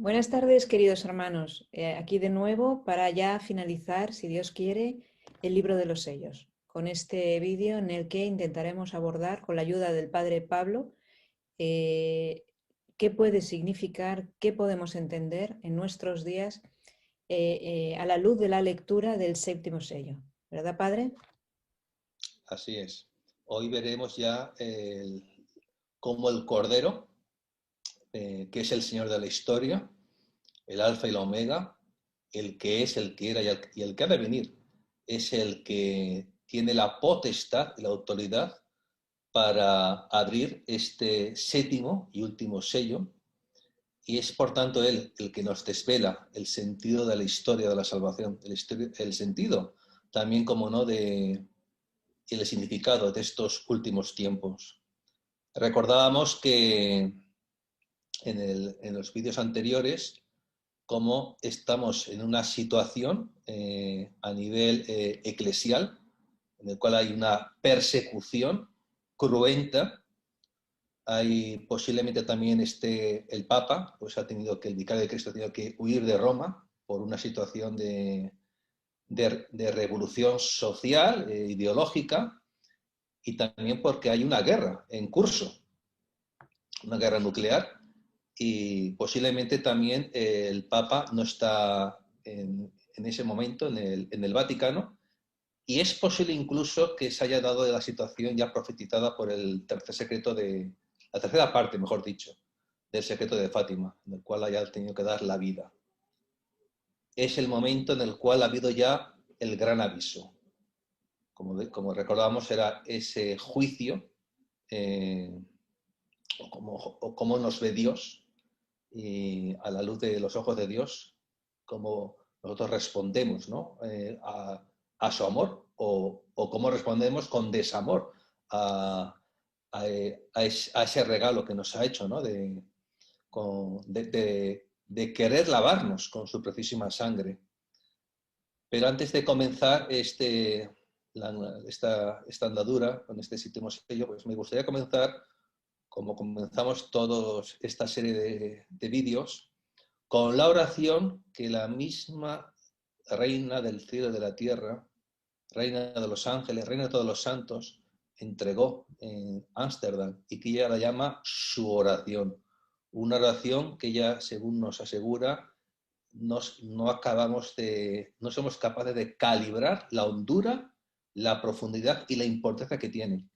Buenas tardes, queridos hermanos. Aquí de nuevo para ya finalizar, si Dios quiere, el libro de los sellos, con este vídeo en el que intentaremos abordar, con la ayuda del Padre Pablo, qué puede significar, qué podemos entender en nuestros días a la luz de la lectura del séptimo sello. ¿Verdad, Padre? Así es. Hoy veremos ya cómo el Cordero, que es el Señor de la historia, el Alfa y la Omega, el que es, el que era y el que ha de venir, es el que tiene la potestad y la autoridad para abrir este séptimo y último sello, y es por tanto Él el que nos desvela el sentido de la historia de la salvación, el sentido también, como no, y el significado de estos últimos tiempos. Recordábamos que en los vídeos anteriores cómo estamos en una situación a nivel eclesial en el cual hay una persecución cruenta. Hay posiblemente también el Papa, pues el vicario de Cristo ha tenido que huir de Roma por una situación de revolución social, ideológica, y también porque hay una guerra en curso, una guerra nuclear, y posiblemente también el Papa no está en ese momento en el Vaticano, y es posible incluso que se haya dado de la situación ya profetizada por el tercer secreto la tercera parte, mejor dicho, del secreto de Fátima, en el cual haya tenido que dar la vida. Es el momento en el cual ha habido ya el gran aviso. Como recordábamos, era ese juicio, o cómo nos ve Dios, y a la luz de los ojos de Dios, cómo nosotros respondemos, ¿no? A su amor, o cómo respondemos con desamor a ese regalo que nos ha hecho, ¿no? De querer lavarnos con su preciosísima sangre. Pero antes de comenzar esta andadura con este séptimo sello, pues me gustaría comenzar, como comenzamos toda esta serie de vídeos, con la oración que la misma Reina del cielo y de la tierra, Reina de los ángeles, Reina de todos los santos, entregó en Ámsterdam, y que ella la llama su oración. Una oración que ella, según nos asegura, no somos capaces de calibrar la hondura, la profundidad y la importancia que tiene.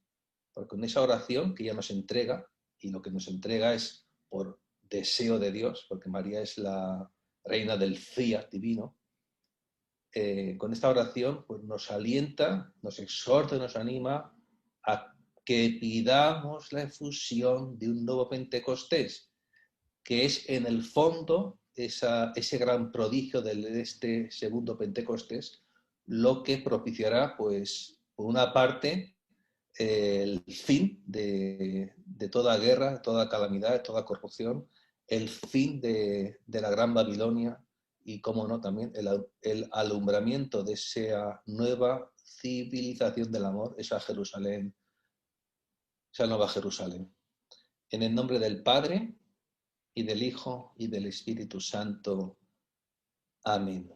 Porque en esa oración que ella nos entrega, y lo que nos entrega es por deseo de Dios, porque María es la reina del fiat divino, con esta oración pues nos alienta, nos exhorta, nos anima a que pidamos la efusión de un nuevo Pentecostés, que es en el fondo ese gran prodigio de este segundo Pentecostés, lo que propiciará, pues, por una parte, el fin de toda guerra, de toda calamidad, de toda corrupción, el fin de la gran Babilonia, y, cómo no, también el alumbramiento de esa nueva civilización del amor, esa Jerusalén, esa nueva Jerusalén. En el nombre del Padre, y del Hijo, y del Espíritu Santo. Amén.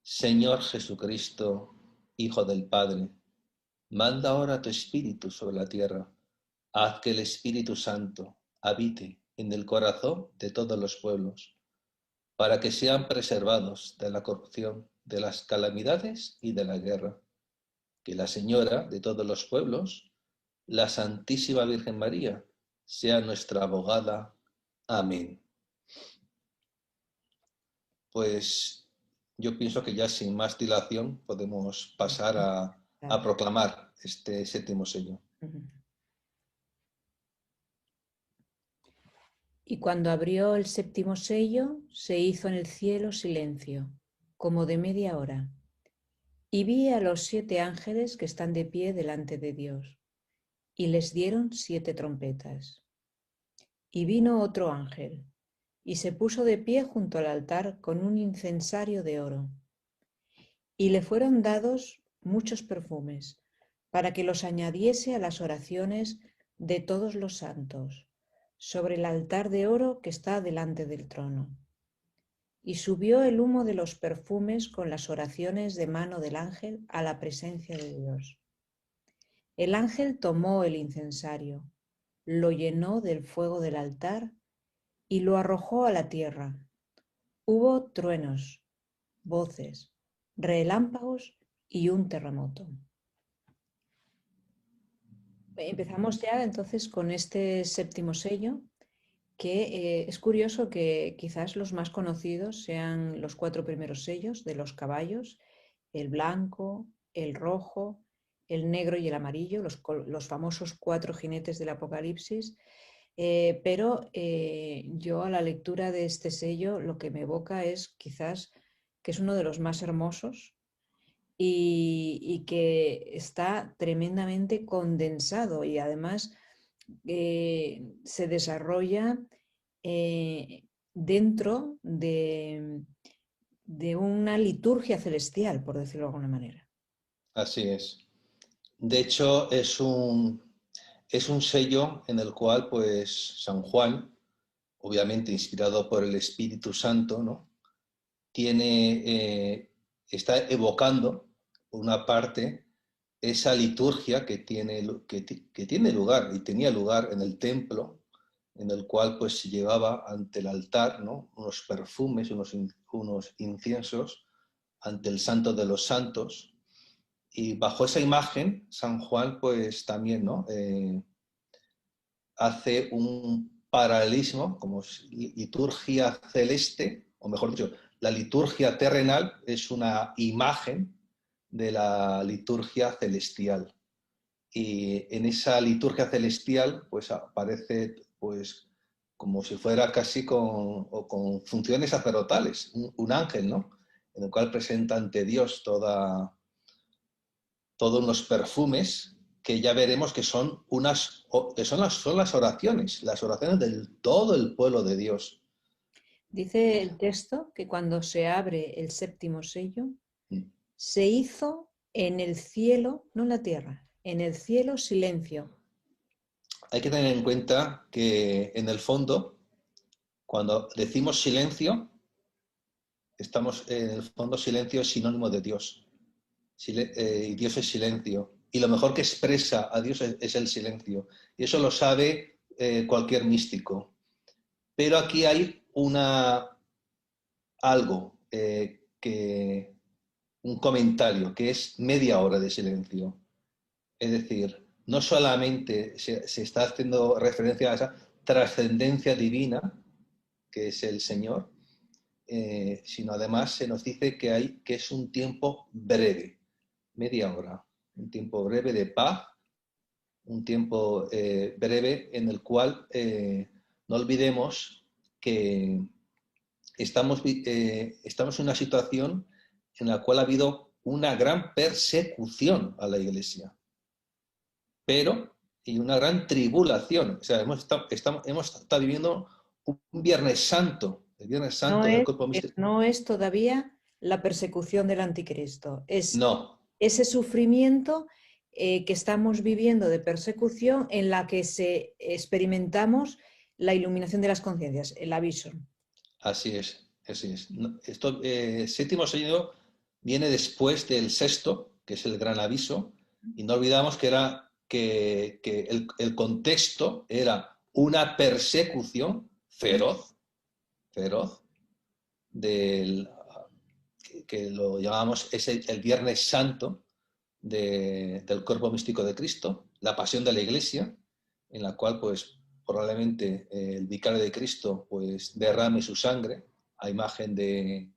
Señor Jesucristo, Hijo del Padre, manda ahora tu Espíritu sobre la tierra. Haz que el Espíritu Santo habite en el corazón de todos los pueblos, para que sean preservados de la corrupción, de las calamidades y de la guerra. Que la Señora de todos los pueblos, la Santísima Virgen María, sea nuestra abogada. Amén. Pues yo pienso que ya sin más dilación podemos pasar a proclamar este séptimo sello. Y cuando abrió el séptimo sello, se hizo en el cielo silencio, como de media hora. Y vi a los 7 ángeles que están de pie delante de Dios, y les dieron 7 trompetas. Y vino otro ángel, y se puso de pie junto al altar con un incensario de oro. Y le fueron dados muchos perfumes, para que los añadiese a las oraciones de todos los santos, sobre el altar de oro que está delante del trono. Y subió el humo de los perfumes con las oraciones de mano del ángel a la presencia de Dios. El ángel tomó el incensario, lo llenó del fuego del altar y lo arrojó a la tierra. Hubo truenos, voces, relámpagos y un terremoto. Empezamos ya entonces con este séptimo sello, que es curioso que quizás los más conocidos sean los 4 primeros sellos de los caballos, el blanco, el rojo, el negro y el amarillo, los famosos 4 jinetes del Apocalipsis. Pero yo a la lectura de este sello lo que me evoca es quizás que es uno de los más hermosos y que está tremendamente condensado y además se desarrolla dentro de una liturgia celestial, por decirlo de alguna manera. Así es. De hecho, es un sello en el cual, pues, San Juan, obviamente inspirado por el Espíritu Santo, ¿no? Está evocando, por una parte, esa liturgia que tiene lugar y tenía lugar en el templo, en el cual pues se llevaba ante el altar, ¿no? Unos perfumes, unos inciensos ante el Santo de los Santos. Y bajo esa imagen, San Juan pues también, ¿no? Hace un paralelismo como liturgia celeste, o mejor dicho, la liturgia terrenal es una imagen de la liturgia celestial. Y en esa liturgia celestial pues aparece pues como si fuera casi con funciones sacerdotales, un ángel, ¿no? En el cual presenta ante Dios todos unos perfumes que ya veremos que son son las oraciones de todo el pueblo de Dios. Dice el texto que cuando se abre el séptimo sello, Mm. se hizo en el cielo, no en la tierra, en el cielo silencio. Hay que tener en cuenta que en el fondo, cuando decimos silencio, estamos en el fondo silencio es sinónimo de Dios. Y Dios es silencio. Y lo mejor que expresa a Dios es el silencio. Y eso lo sabe cualquier místico. Pero aquí hay algo, un comentario, que es media hora de silencio. Es decir, no solamente se está haciendo referencia a esa trascendencia divina, que es el Señor, sino además se nos dice que es un tiempo breve, media hora, un tiempo breve de paz, un tiempo breve en el cual no olvidemos que estamos en una situación en la cual ha habido una gran persecución a la Iglesia, pero y una gran tribulación. O sea, hemos estado viviendo un Viernes Santo, el Viernes No Santo del es, cuerpo místico. no es todavía la persecución del anticristo, es No, ese sufrimiento que estamos viviendo de persecución en la que experimentamos la iluminación de las conciencias, el aviso. así es, así es. Esto, séptimo sello viene después del sexto, que es el gran aviso, y no olvidamos que el contexto era una persecución feroz, feroz, del, que lo llamamos el Viernes Santo del cuerpo místico de Cristo, la pasión de la Iglesia, en la cual pues probablemente el vicario de Cristo pues derrame su sangre a imagen de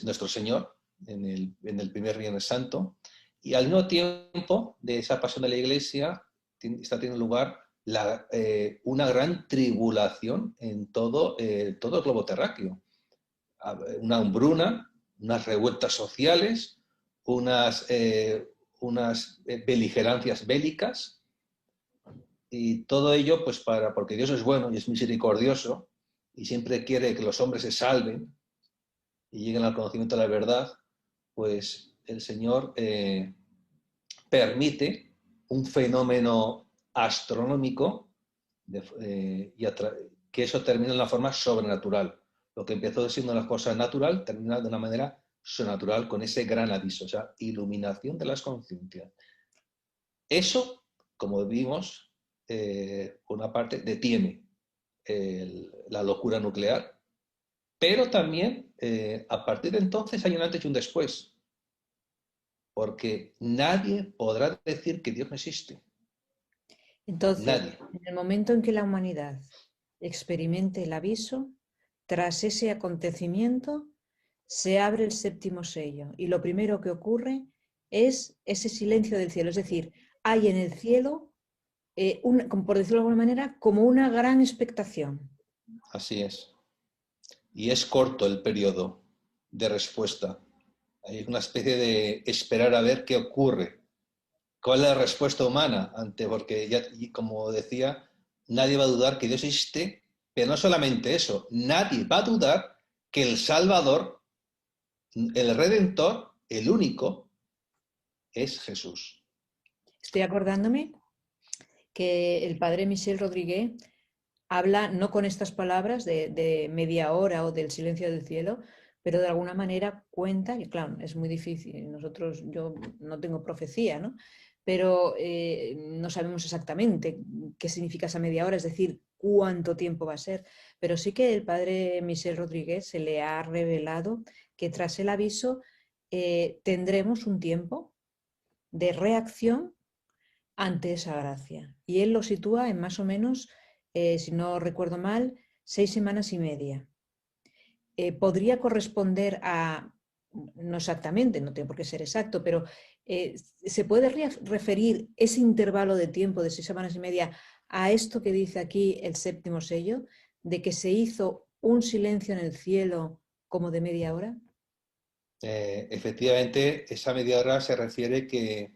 nuestro Señor en el primer Viernes Santo, y al mismo tiempo de esa pasión de la Iglesia está teniendo lugar una gran tribulación en todo el globo terráqueo. Una hambruna, unas revueltas sociales, unas beligerancias bélicas, y todo ello pues porque Dios es bueno y es misericordioso y siempre quiere que los hombres se salven y lleguen al conocimiento de la verdad, pues el Señor permite un fenómeno astronómico, que eso termina en la forma sobrenatural. Lo que empezó siendo una cosa natural termina de una manera sobrenatural con ese gran aviso, o sea, iluminación de las conciencias. Eso, como vimos, por una parte detiene la locura nuclear, pero también a partir de entonces hay un antes y un después, porque nadie podrá decir que Dios no existe. Entonces, Nadie. en el momento en que la humanidad experimente el aviso, tras ese acontecimiento se abre el séptimo sello y lo primero que ocurre es ese silencio del cielo. Es decir, hay en el cielo, por decirlo de alguna manera, como una gran expectación. Así es. Y es corto el periodo de respuesta. Hay una especie de esperar a ver qué ocurre. ¿Cuál es la respuesta humana ante? Porque ya, como decía, nadie va a dudar que Dios existe, pero no solamente eso, nadie va a dudar que el Salvador, el Redentor, el único, es Jesús. Estoy acordándome que el padre Michel Rodríguez habla no con estas palabras de media hora o del silencio del cielo, pero de alguna manera cuenta, y claro, es muy difícil, yo no tengo profecía, ¿no? Pero no sabemos exactamente qué significa esa media hora, es decir, cuánto tiempo va a ser, pero sí que el padre Michel Rodríguez se le ha revelado que tras el aviso tendremos un tiempo de reacción ante esa gracia. Y él lo sitúa en más o menos, si no recuerdo mal, 6 semanas y media. Podría corresponder a, no exactamente, no tiene por qué ser exacto, pero se puede referir ese intervalo de tiempo de 6 semanas y media a esto que dice aquí el séptimo sello, de que se hizo un silencio en el cielo como de media hora. Efectivamente, esa media hora se refiere que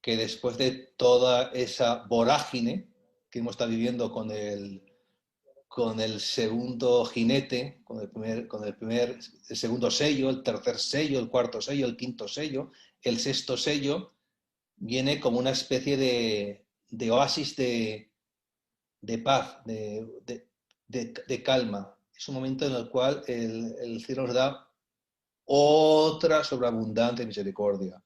después de toda esa vorágine que hemos estado viviendo con el segundo jinete, el segundo sello, el tercer sello, el cuarto sello, el quinto sello, el sexto sello, viene como una especie de oasis de paz, de calma. Es un momento en el cual el cielo nos da otra sobreabundante misericordia.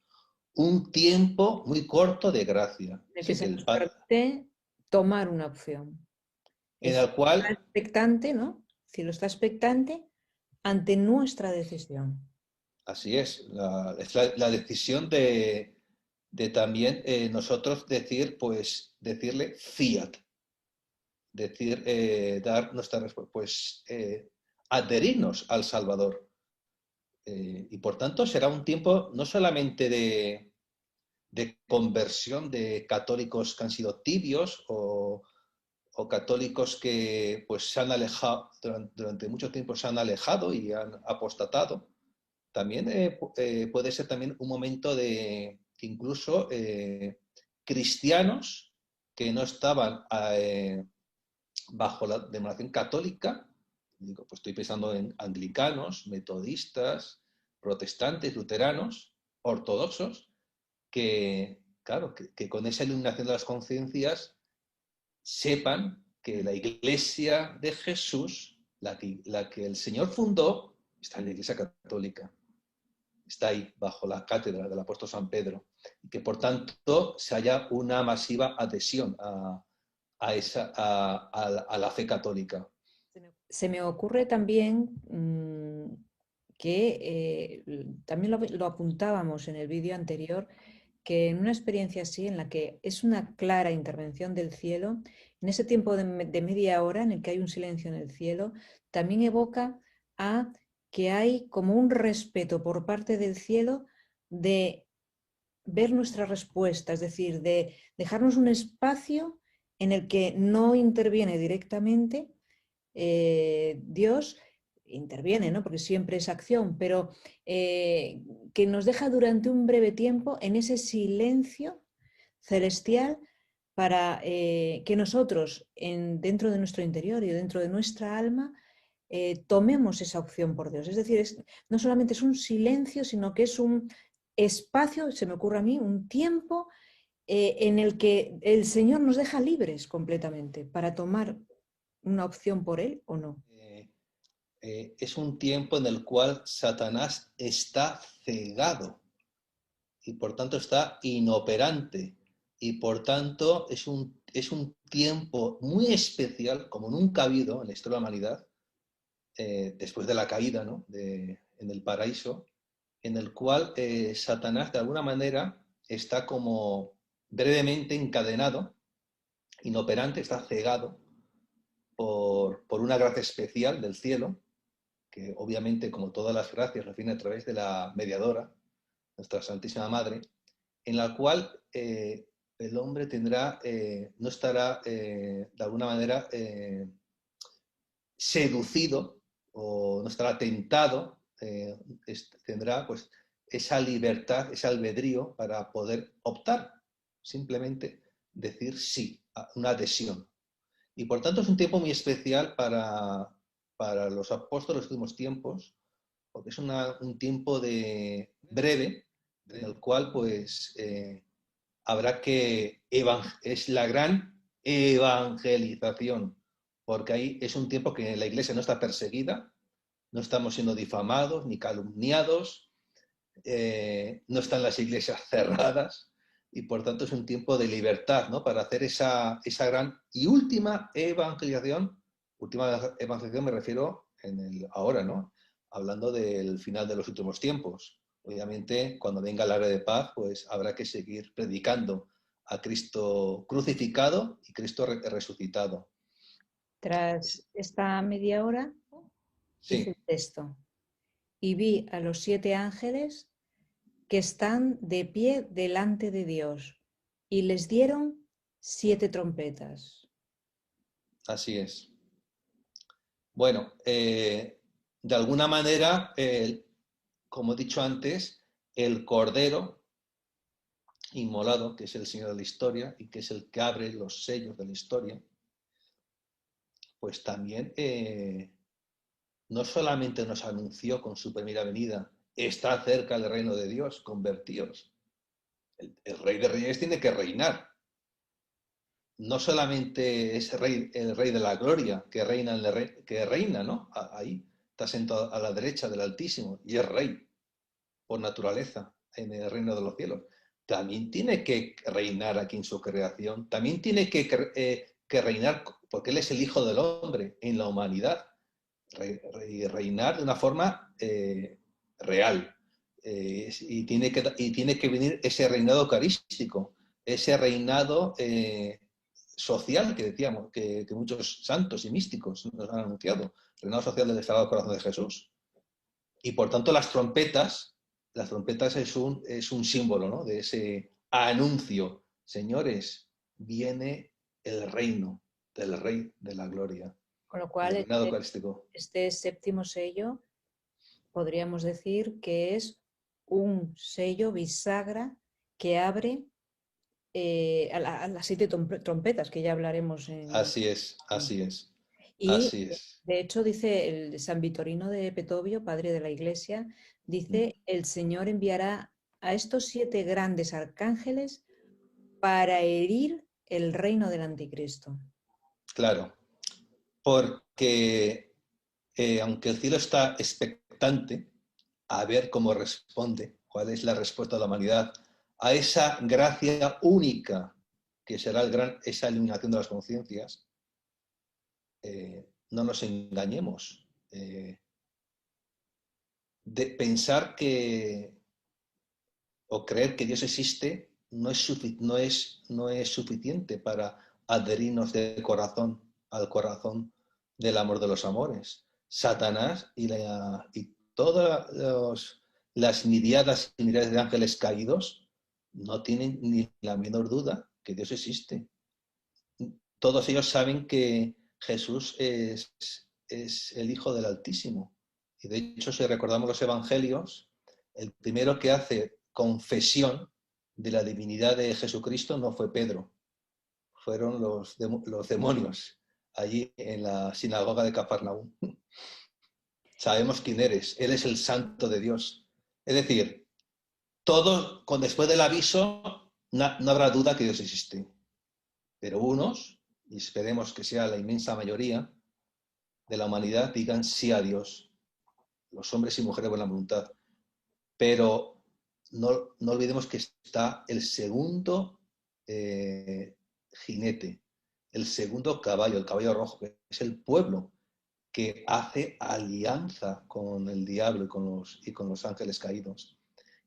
Un tiempo muy corto de gracia. En el que Así que se nos permite tomar una opción. en Es el cual, expectante, ¿no? Si lo está expectante ante nuestra decisión. así es la decisión de también nosotros decir, pues, decirle fiat, decir, dar nuestra respuesta, pues, adherirnos al Salvador. Y por tanto será un tiempo no solamente de conversión de católicos que han sido tibios o católicos que pues se han alejado, durante mucho tiempo se han alejado y han apostatado. También puede ser también un momento de que incluso cristianos que no estaban bajo la denominación católica, digo, pues estoy pensando en anglicanos, metodistas, protestantes, luteranos, ortodoxos, que, claro, que con esa iluminación de las conciencias sepan que la iglesia de Jesús, la que el Señor fundó, está en la iglesia católica, está ahí bajo la cátedra del apóstol San Pedro, y que por tanto se haya una masiva adhesión a la fe católica. Se me ocurre también que también lo apuntábamos en el vídeo anterior, que en una experiencia así, en la que es una clara intervención del cielo, en ese tiempo de media hora en el que hay un silencio en el cielo, también evoca a que hay como un respeto por parte del cielo de ver nuestra respuesta, es decir, de dejarnos un espacio en el que no interviene directamente Dios, interviene, ¿no? Porque siempre es acción, pero que nos deja durante un breve tiempo en ese silencio celestial para que nosotros, dentro de nuestro interior y dentro de nuestra alma, tomemos esa opción por Dios. Es decir, no solamente es un silencio, sino que es un espacio, se me ocurre a mí, un tiempo en el que el Señor nos deja libres completamente para tomar una opción por Él o no. Es un tiempo en el cual Satanás está cegado y por tanto está inoperante y por tanto es un tiempo muy especial, como nunca ha habido en la historia de la humanidad, después de la caída, ¿no? En el paraíso, en el cual Satanás de alguna manera está como brevemente encadenado, inoperante, está cegado por una gracia especial del cielo, que obviamente, como todas las gracias, lo viene a través de la mediadora, nuestra Santísima Madre, en la cual el hombre tendrá, no estará de alguna manera seducido o no estará tentado, tendrá pues esa libertad, ese albedrío para poder optar, simplemente decir sí, una adhesión. Y por tanto es un tiempo muy especial para los apóstoles de los últimos tiempos, porque es un tiempo de breve, en el cual pues habrá que, es la gran evangelización, porque ahí es un tiempo que la iglesia no está perseguida, no estamos siendo difamados ni calumniados, no están las iglesias cerradas, y por tanto es un tiempo de libertad, ¿no? Para hacer esa gran y última evangelización. Última evangelización me refiero ahora, ¿no? Hablando del final de los últimos tiempos. Obviamente, cuando venga la hora de paz, pues habrá que seguir predicando a Cristo crucificado y Cristo resucitado. Tras esta media hora, dice el Sí, texto, y vi a los 7 ángeles que están de pie delante de Dios, y les dieron 7 trompetas. así es. Bueno, de alguna manera, como he dicho antes, el Cordero inmolado, que es el Señor de la historia y que es el que abre los sellos de la historia, pues también no solamente nos anunció con su primera venida, está cerca el reino de Dios, convertíos. El Rey de Reyes tiene que reinar. No solamente es el Rey de la Gloria, que reina, ¿no? Ahí está sentado a la derecha del Altísimo y es Rey por naturaleza en el reino de los cielos. También tiene que reinar aquí en su creación, también tiene que reinar, porque Él es el Hijo del Hombre en la humanidad, reinar de una forma real. Y tiene que venir ese reinado eucarístico, ese reinado social que decíamos, que muchos santos y místicos nos han anunciado, reinado social del Sagrado Corazón de Jesús. Y por tanto las trompetas es un símbolo, ¿no? De ese anuncio. Señores, viene el reino del Rey de la Gloria, Con lo el cual, reinado eucarístico. este séptimo sello podríamos decir que es un sello bisagra que abre a las 7 trompetas, que ya hablaremos en... Así es, así es, Y así es. de hecho dice el San Vitorino de Petovio, padre de la Iglesia, dice, el Señor enviará a estos 7 grandes arcángeles para herir el reino del anticristo. Claro, porque aunque el cielo está expectante a ver cómo responde, cuál es la respuesta de la humanidad a esa gracia única que será esa iluminación de las conciencias, no nos engañemos. De pensar o creer que Dios existe no es suficiente para adherirnos de corazón al corazón del amor de los amores. Satanás y todas las miriadas y miriadas de ángeles caídos no tienen ni la menor duda que Dios existe. Todos ellos saben que Jesús es el Hijo del Altísimo. Y de hecho, si recordamos los evangelios, el primero que hace confesión de la divinidad de Jesucristo no fue Pedro, fueron los demonios allí en la sinagoga de Cafarnaúm. Sabemos quién eres, Él es el Santo de Dios. Es decir, todo, después del aviso, no habrá duda que Dios existe. Pero unos, y esperemos que sea la inmensa mayoría de la humanidad, digan sí a Dios, los hombres y mujeres de buena voluntad. Pero no olvidemos que está el segundo jinete, el segundo caballo, el caballo rojo, que es el pueblo, que hace alianza con el diablo y con los ángeles caídos.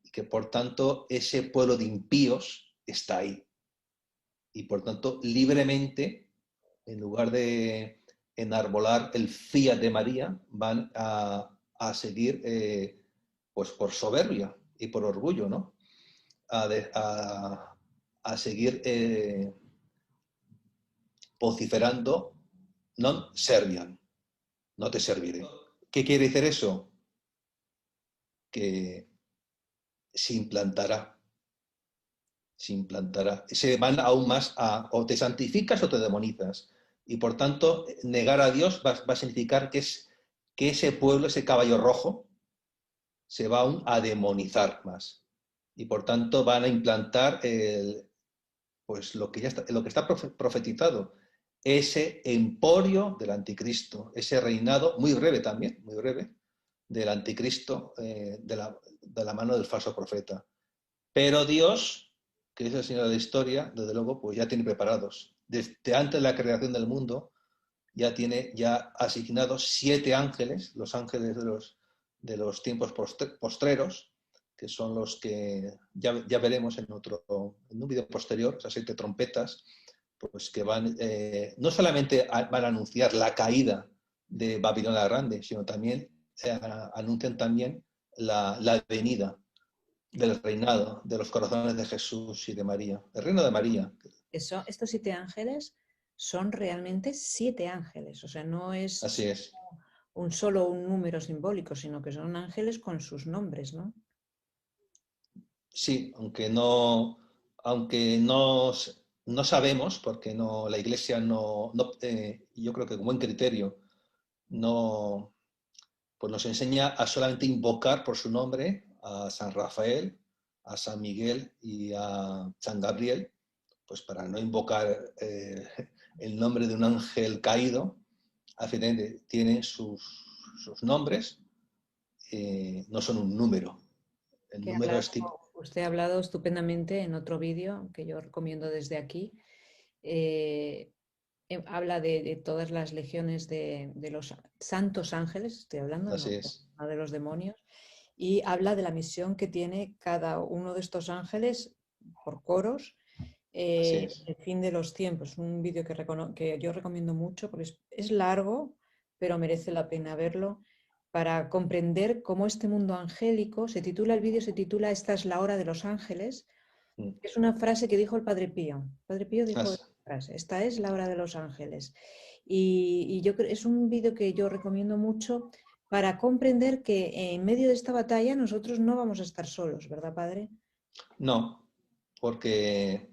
Y que por tanto ese pueblo de impíos está ahí. Y por tanto libremente, en lugar de enarbolar el fiat de María, van a seguir pues por soberbia y por orgullo, ¿no? A seguir vociferando, non serviam, no te serviré. ¿Qué quiere decir eso? Que se implantará, se van aún más a o te santificas o te demonizas. Y por tanto, negar a Dios va a significar que ese pueblo, ese caballo rojo, se va aún a demonizar más. Y por tanto van a implantar pues lo que está profetizado, ese emporio del anticristo, ese reinado, muy breve también, muy breve, del anticristo de la mano del falso profeta. Pero Dios, que es el Señor de la historia, desde luego, pues ya tiene preparados. Desde antes de la creación del mundo, ya asignados 7 ángeles, los ángeles de los tiempos postreros, que son los que ya veremos en un vídeo posterior, esas 7 trompetas, pues que van, no solamente van a anunciar la caída de Babilonia Grande, sino también anuncian también la venida del reinado de los corazones de Jesús y de María, el reino de María. Estos 7 ángeles son realmente 7 ángeles, o sea, no Así es es. solo un número simbólico, sino que son ángeles con sus nombres, ¿no? Sí, aunque no sabemos, porque la Iglesia yo creo que con buen criterio no, pues nos enseña a solamente invocar por su nombre a San Rafael, a San Miguel y a San Gabriel, pues para no invocar el nombre de un ángel caído, al final tienen sus nombres, no son un número. El Que número es tipo. usted ha hablado estupendamente en otro vídeo que yo recomiendo desde aquí. eh, Habla de todas las legiones de los santos ángeles, estoy hablando, Así no, es. no de los demonios, y habla de la misión que tiene cada uno de estos ángeles por coros Así en es. el fin de los tiempos. Un vídeo que yo recomiendo mucho porque es largo, pero merece la pena verlo para comprender cómo este mundo angélico, el vídeo se titula Esta es la hora de los ángeles. Mm. Es una frase que dijo el Padre Pío. El Padre Pío dijo As- esta frase, esta es la hora de los ángeles. Y yo creo, es un vídeo que yo recomiendo mucho para comprender que en medio de esta batalla nosotros no vamos a estar solos, ¿verdad, Padre? No, porque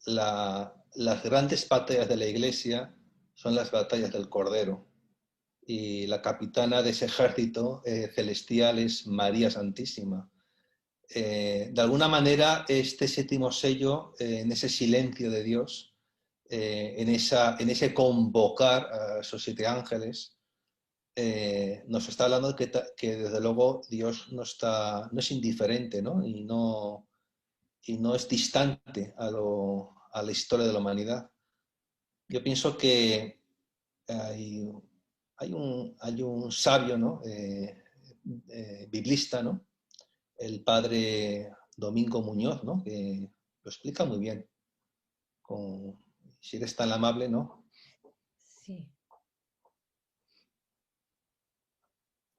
las grandes batallas de la Iglesia son las batallas del Cordero. Y la capitana de ese ejército celestial es María Santísima. De alguna manera, este séptimo sello, en ese silencio de Dios, en ese convocar a esos 7 ángeles, nos está hablando de que desde luego Dios no es indiferente, ¿no? Y no es distante a la historia de la humanidad. Yo pienso que hay, hay un sabio, ¿no? Biblista, ¿no? El padre Domingo Muñoz, ¿no? Que lo explica muy bien. Si eres tan amable, ¿no? Sí.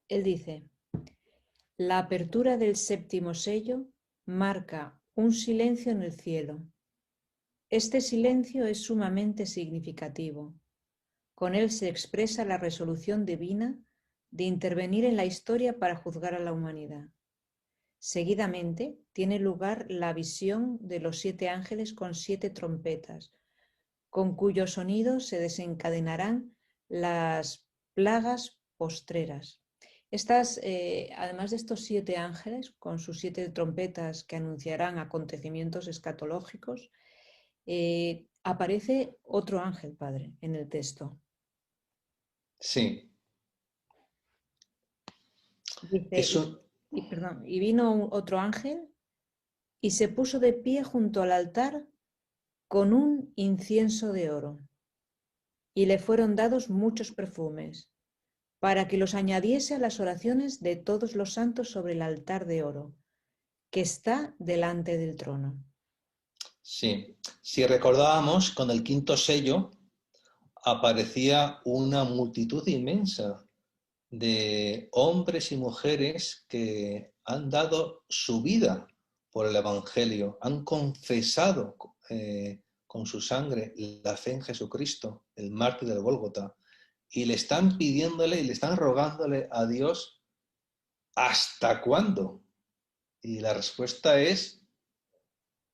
Él dice, la apertura del séptimo sello marca un silencio en el cielo. Este silencio es sumamente significativo. Con él se expresa la resolución divina de intervenir en la historia para juzgar a la humanidad. Seguidamente tiene lugar la visión de los 7 ángeles con 7 trompetas, con cuyo sonido se desencadenarán las plagas postreras. Además de estos 7 ángeles, con sus 7 trompetas que anunciarán acontecimientos escatológicos, aparece otro ángel, Padre, en el texto. Sí, Dice, eso, y vino otro ángel y se puso de pie junto al altar con un incienso de oro, y le fueron dados muchos perfumes, para que los añadiese a las oraciones de todos los santos sobre el altar de oro, que está delante del trono. sí. Si recordábamos, con el quinto sello aparecía una multitud inmensa de hombres y mujeres que han dado su vida por el Evangelio, han confesado con su sangre la fe en Jesucristo, el mártir del Gólgota, y le están pidiéndole y le están rogándole a Dios, ¿hasta cuándo? Y la respuesta es,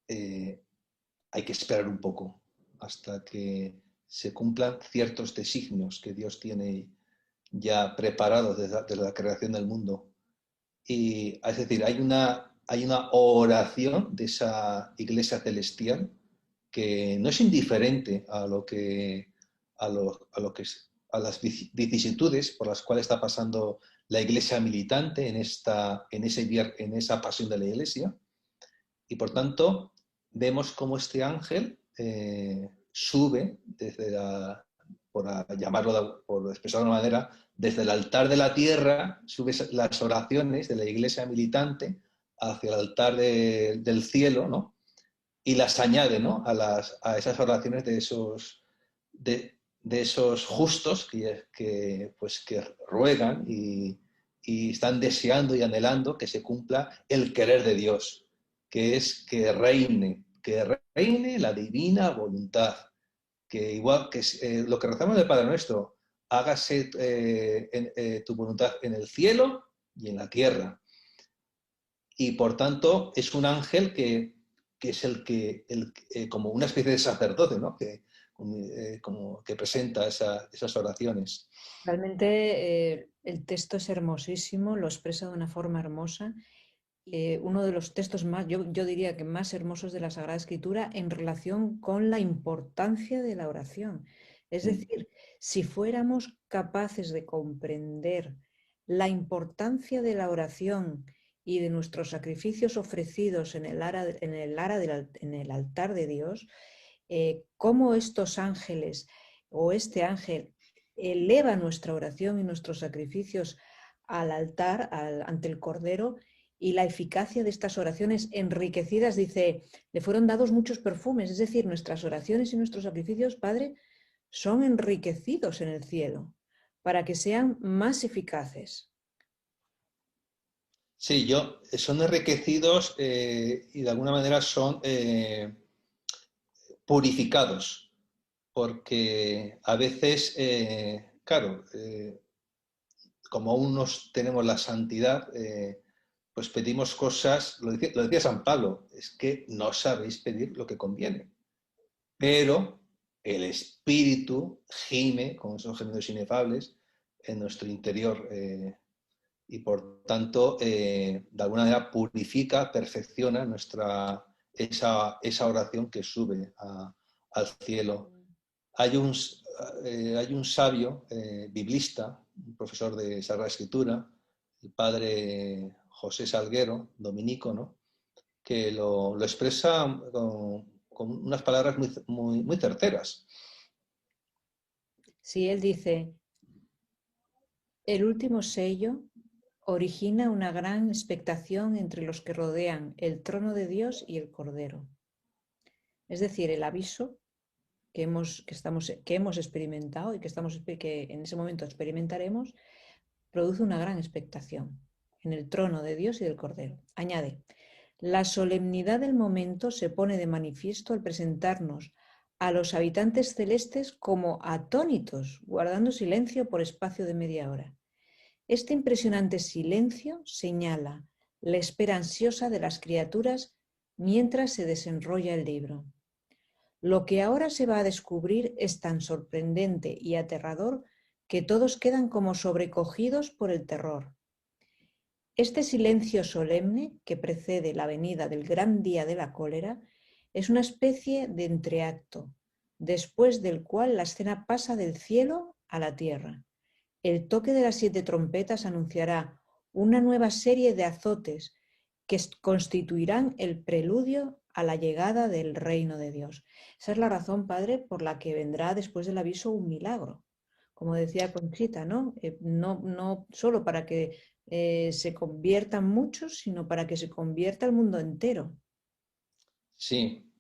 hay que esperar un poco hasta que se cumplan ciertos designios que Dios tiene ya preparados desde la creación del mundo. Y es decir, hay una oración de esa iglesia celestial que no es indiferente a lo que a las vicisitudes por las cuales está pasando la iglesia militante en esa pasión de la iglesia. Y por tanto, vemos cómo este ángel sube desde por llamarlo, por expresarlo de una manera, desde el altar de la tierra, sube las oraciones de la iglesia militante hacia el altar del cielo, ¿no? Y las añade, ¿no? a esas oraciones de esos justos que ruegan y están deseando y anhelando que se cumpla el querer de Dios, que es que reine la divina voluntad, que igual que lo que rezamos del Padre Nuestro, hágase tu voluntad en el cielo y en la tierra. Y por tanto es un ángel que es como una especie de sacerdote, ¿no? Que presenta esas oraciones. Realmente el texto es hermosísimo, lo expresa de una forma hermosa. Uno de los textos más, yo diría que más hermosos de la Sagrada Escritura en relación con la importancia de la oración. Es decir, si fuéramos capaces de comprender la importancia de la oración y de nuestros sacrificios ofrecidos en el altar de Dios, cómo estos ángeles o este ángel eleva nuestra oración y nuestros sacrificios al altar, ante el Cordero, y la eficacia de estas oraciones enriquecidas, dice, le fueron dados muchos perfumes, es decir, nuestras oraciones y nuestros sacrificios, Padre, son enriquecidos en el cielo para que sean más eficaces. Sí, son enriquecidos y de alguna manera son purificados, porque a veces, claro, como aún no tenemos la santidad, pues pedimos cosas, lo decía San Pablo, es que no sabéis pedir lo que conviene, pero el Espíritu gime con esos gemidos inefables en nuestro interior y por tanto, de alguna manera purifica, perfecciona esa oración que sube al cielo. Hay un sabio biblista, un profesor de Sagrada Escritura, el padre José Salguero, dominico, ¿no? Que lo expresa con unas palabras muy certeras. Si él dice, el último sello origina una gran expectación entre los que rodean el trono de Dios y el Cordero. Es decir, el aviso que hemos experimentado y que en ese momento experimentaremos, produce una gran expectación en el trono de Dios y del Cordero. Añade, la solemnidad del momento se pone de manifiesto al presentarnos a los habitantes celestes como atónitos, guardando silencio por espacio de media hora. Este impresionante silencio señala la espera ansiosa de las criaturas mientras se desenrolla el libro. Lo que ahora se va a descubrir es tan sorprendente y aterrador que todos quedan como sobrecogidos por el terror. Este silencio solemne que precede la venida del gran día de la cólera es una especie de entreacto, después del cual la escena pasa del cielo a la tierra. El toque de las 7 trompetas anunciará una nueva serie de azotes que constituirán el preludio a la llegada del reino de Dios. Esa es la razón, Padre, por la que vendrá después del aviso un milagro. Como decía Conchita, ¿no? No solo para que se conviertan muchos, sino para que se convierta el mundo entero. Sí,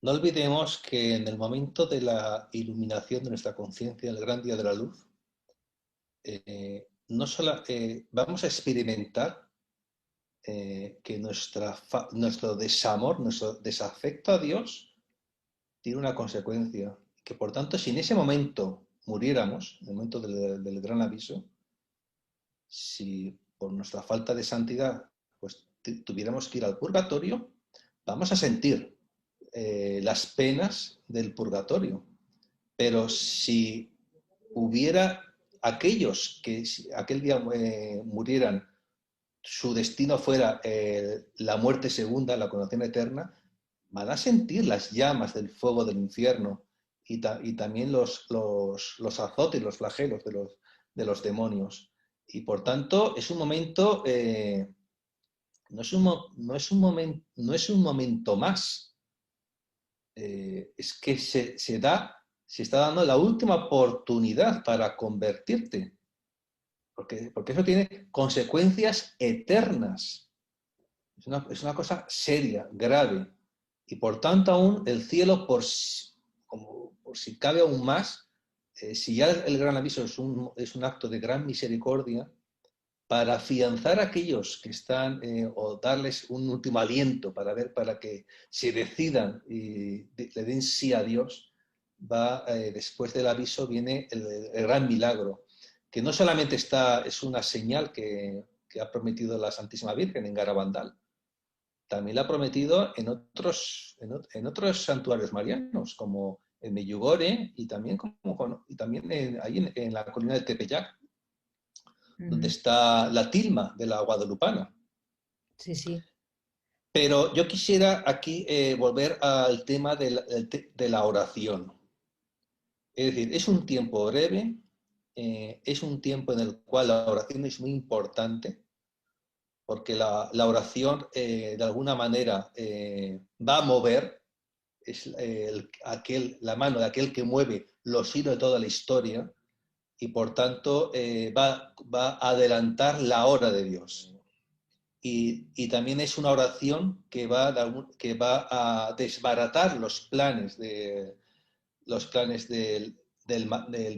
no olvidemos que en el momento de la iluminación de nuestra conciencia, el gran día de la luz, no solo vamos a experimentar que nuestro desamor, nuestro desafecto a Dios tiene una consecuencia. Que por tanto, si en ese momento muriéramos, en el momento del gran aviso, si por nuestra falta de santidad pues tuviéramos que ir al purgatorio, vamos a sentir las penas del purgatorio. Pero si hubiera aquellos que aquel día murieran, su destino fuera la muerte segunda, la condenación eterna, van a sentir las llamas del fuego del infierno y también los azotes, los flagelos de los demonios. Y por tanto, es un momento, no es un momento más, es que se está dando la última oportunidad para convertirte, porque eso tiene consecuencias eternas. Es una cosa seria, grave. Y por tanto aún el cielo, por si cabe aún más, si ya el gran aviso es un acto de gran misericordia, para afianzar a aquellos que están, o darles un último aliento para que se decidan y le den sí a Dios, después del aviso viene el gran milagro, que no solamente es una señal que ha prometido la Santísima Virgen en Garabandal, también la ha prometido en otros santuarios marianos, como en Medjugorje y también, ahí en la colina de Tepeyac, donde está la tilma de la guadalupana. Sí, sí. Pero yo quisiera aquí volver al tema de la oración. Es decir, es un tiempo breve, es un tiempo en el cual la oración es muy importante, porque la oración de alguna manera va a mover, es la mano de aquel que mueve los hilos de toda la historia y por tanto va a adelantar la hora de Dios. Y también es una oración que va a desbaratar los planes del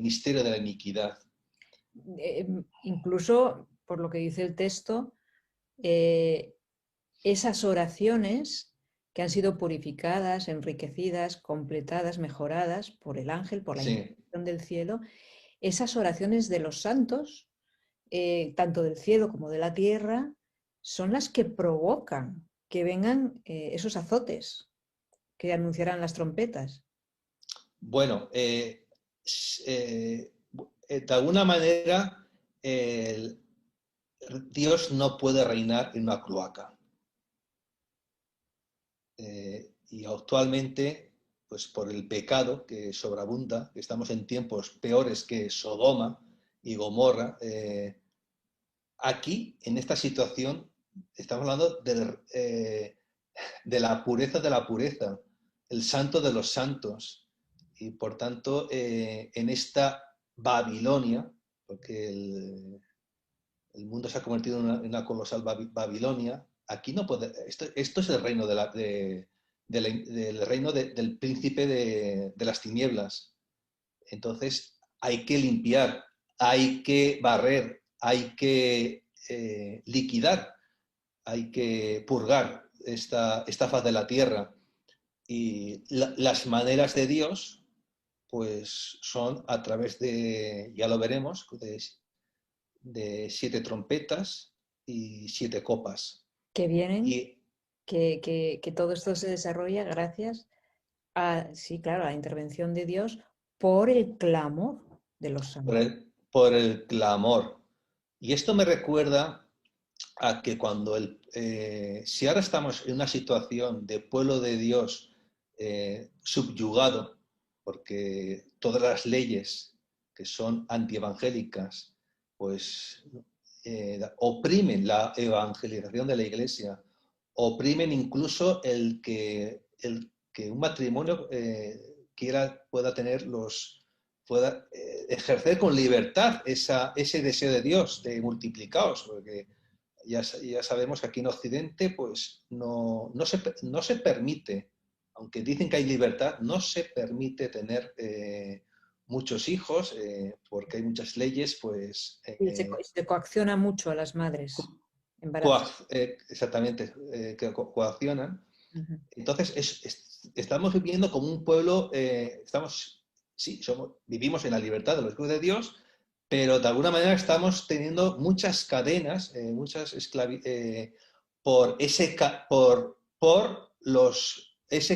misterio de la iniquidad. Incluso, por lo que dice el texto, esas oraciones que han sido purificadas, enriquecidas, completadas, mejoradas por el ángel, por la Sí, intercesión del cielo, esas oraciones de los santos, tanto del cielo como de la tierra, son las que provocan que vengan esos azotes que anunciarán las trompetas. bueno, de alguna manera Dios no puede reinar en una cloaca. Y actualmente, pues por el pecado que sobreabunda, que estamos en tiempos peores que Sodoma y Gomorra, aquí, en esta situación, estamos hablando de la pureza de la pureza, el santo de los santos. Y por tanto, en esta Babilonia, porque el mundo se ha convertido en una colosal Babilonia, aquí no puede. Esto es el reino del reino del príncipe de las tinieblas. Entonces, hay que limpiar, hay que barrer, hay que liquidar, hay que purgar esta faz de la tierra. Y las maneras de Dios, pues son a través ya lo veremos, de 7 trompetas y 7 copas. Que vienen, Y que todo esto se desarrolla gracias a, sí, claro, a la intervención de Dios por el clamor de los por santos. el, por el clamor. Y esto me recuerda a que cuando si ahora estamos en una situación de pueblo de Dios subyugado, porque todas las leyes que son antievangélicas, pues oprimen la evangelización de la Iglesia, oprimen incluso el que un matrimonio pueda tener pueda ejercer con libertad ese deseo de Dios de multiplicaos, porque ya sabemos que aquí en Occidente pues no se permite, aunque dicen que hay libertad, no se permite tener muchos hijos porque hay muchas leyes pues Y se coacciona mucho a las madres embarazadas. exactamente que coaccionan. Ujú. Entonces estamos viviendo como un pueblo, sí, vivimos en la libertad de los hijos de Dios, pero de alguna manera estamos teniendo muchas cadenas, por ese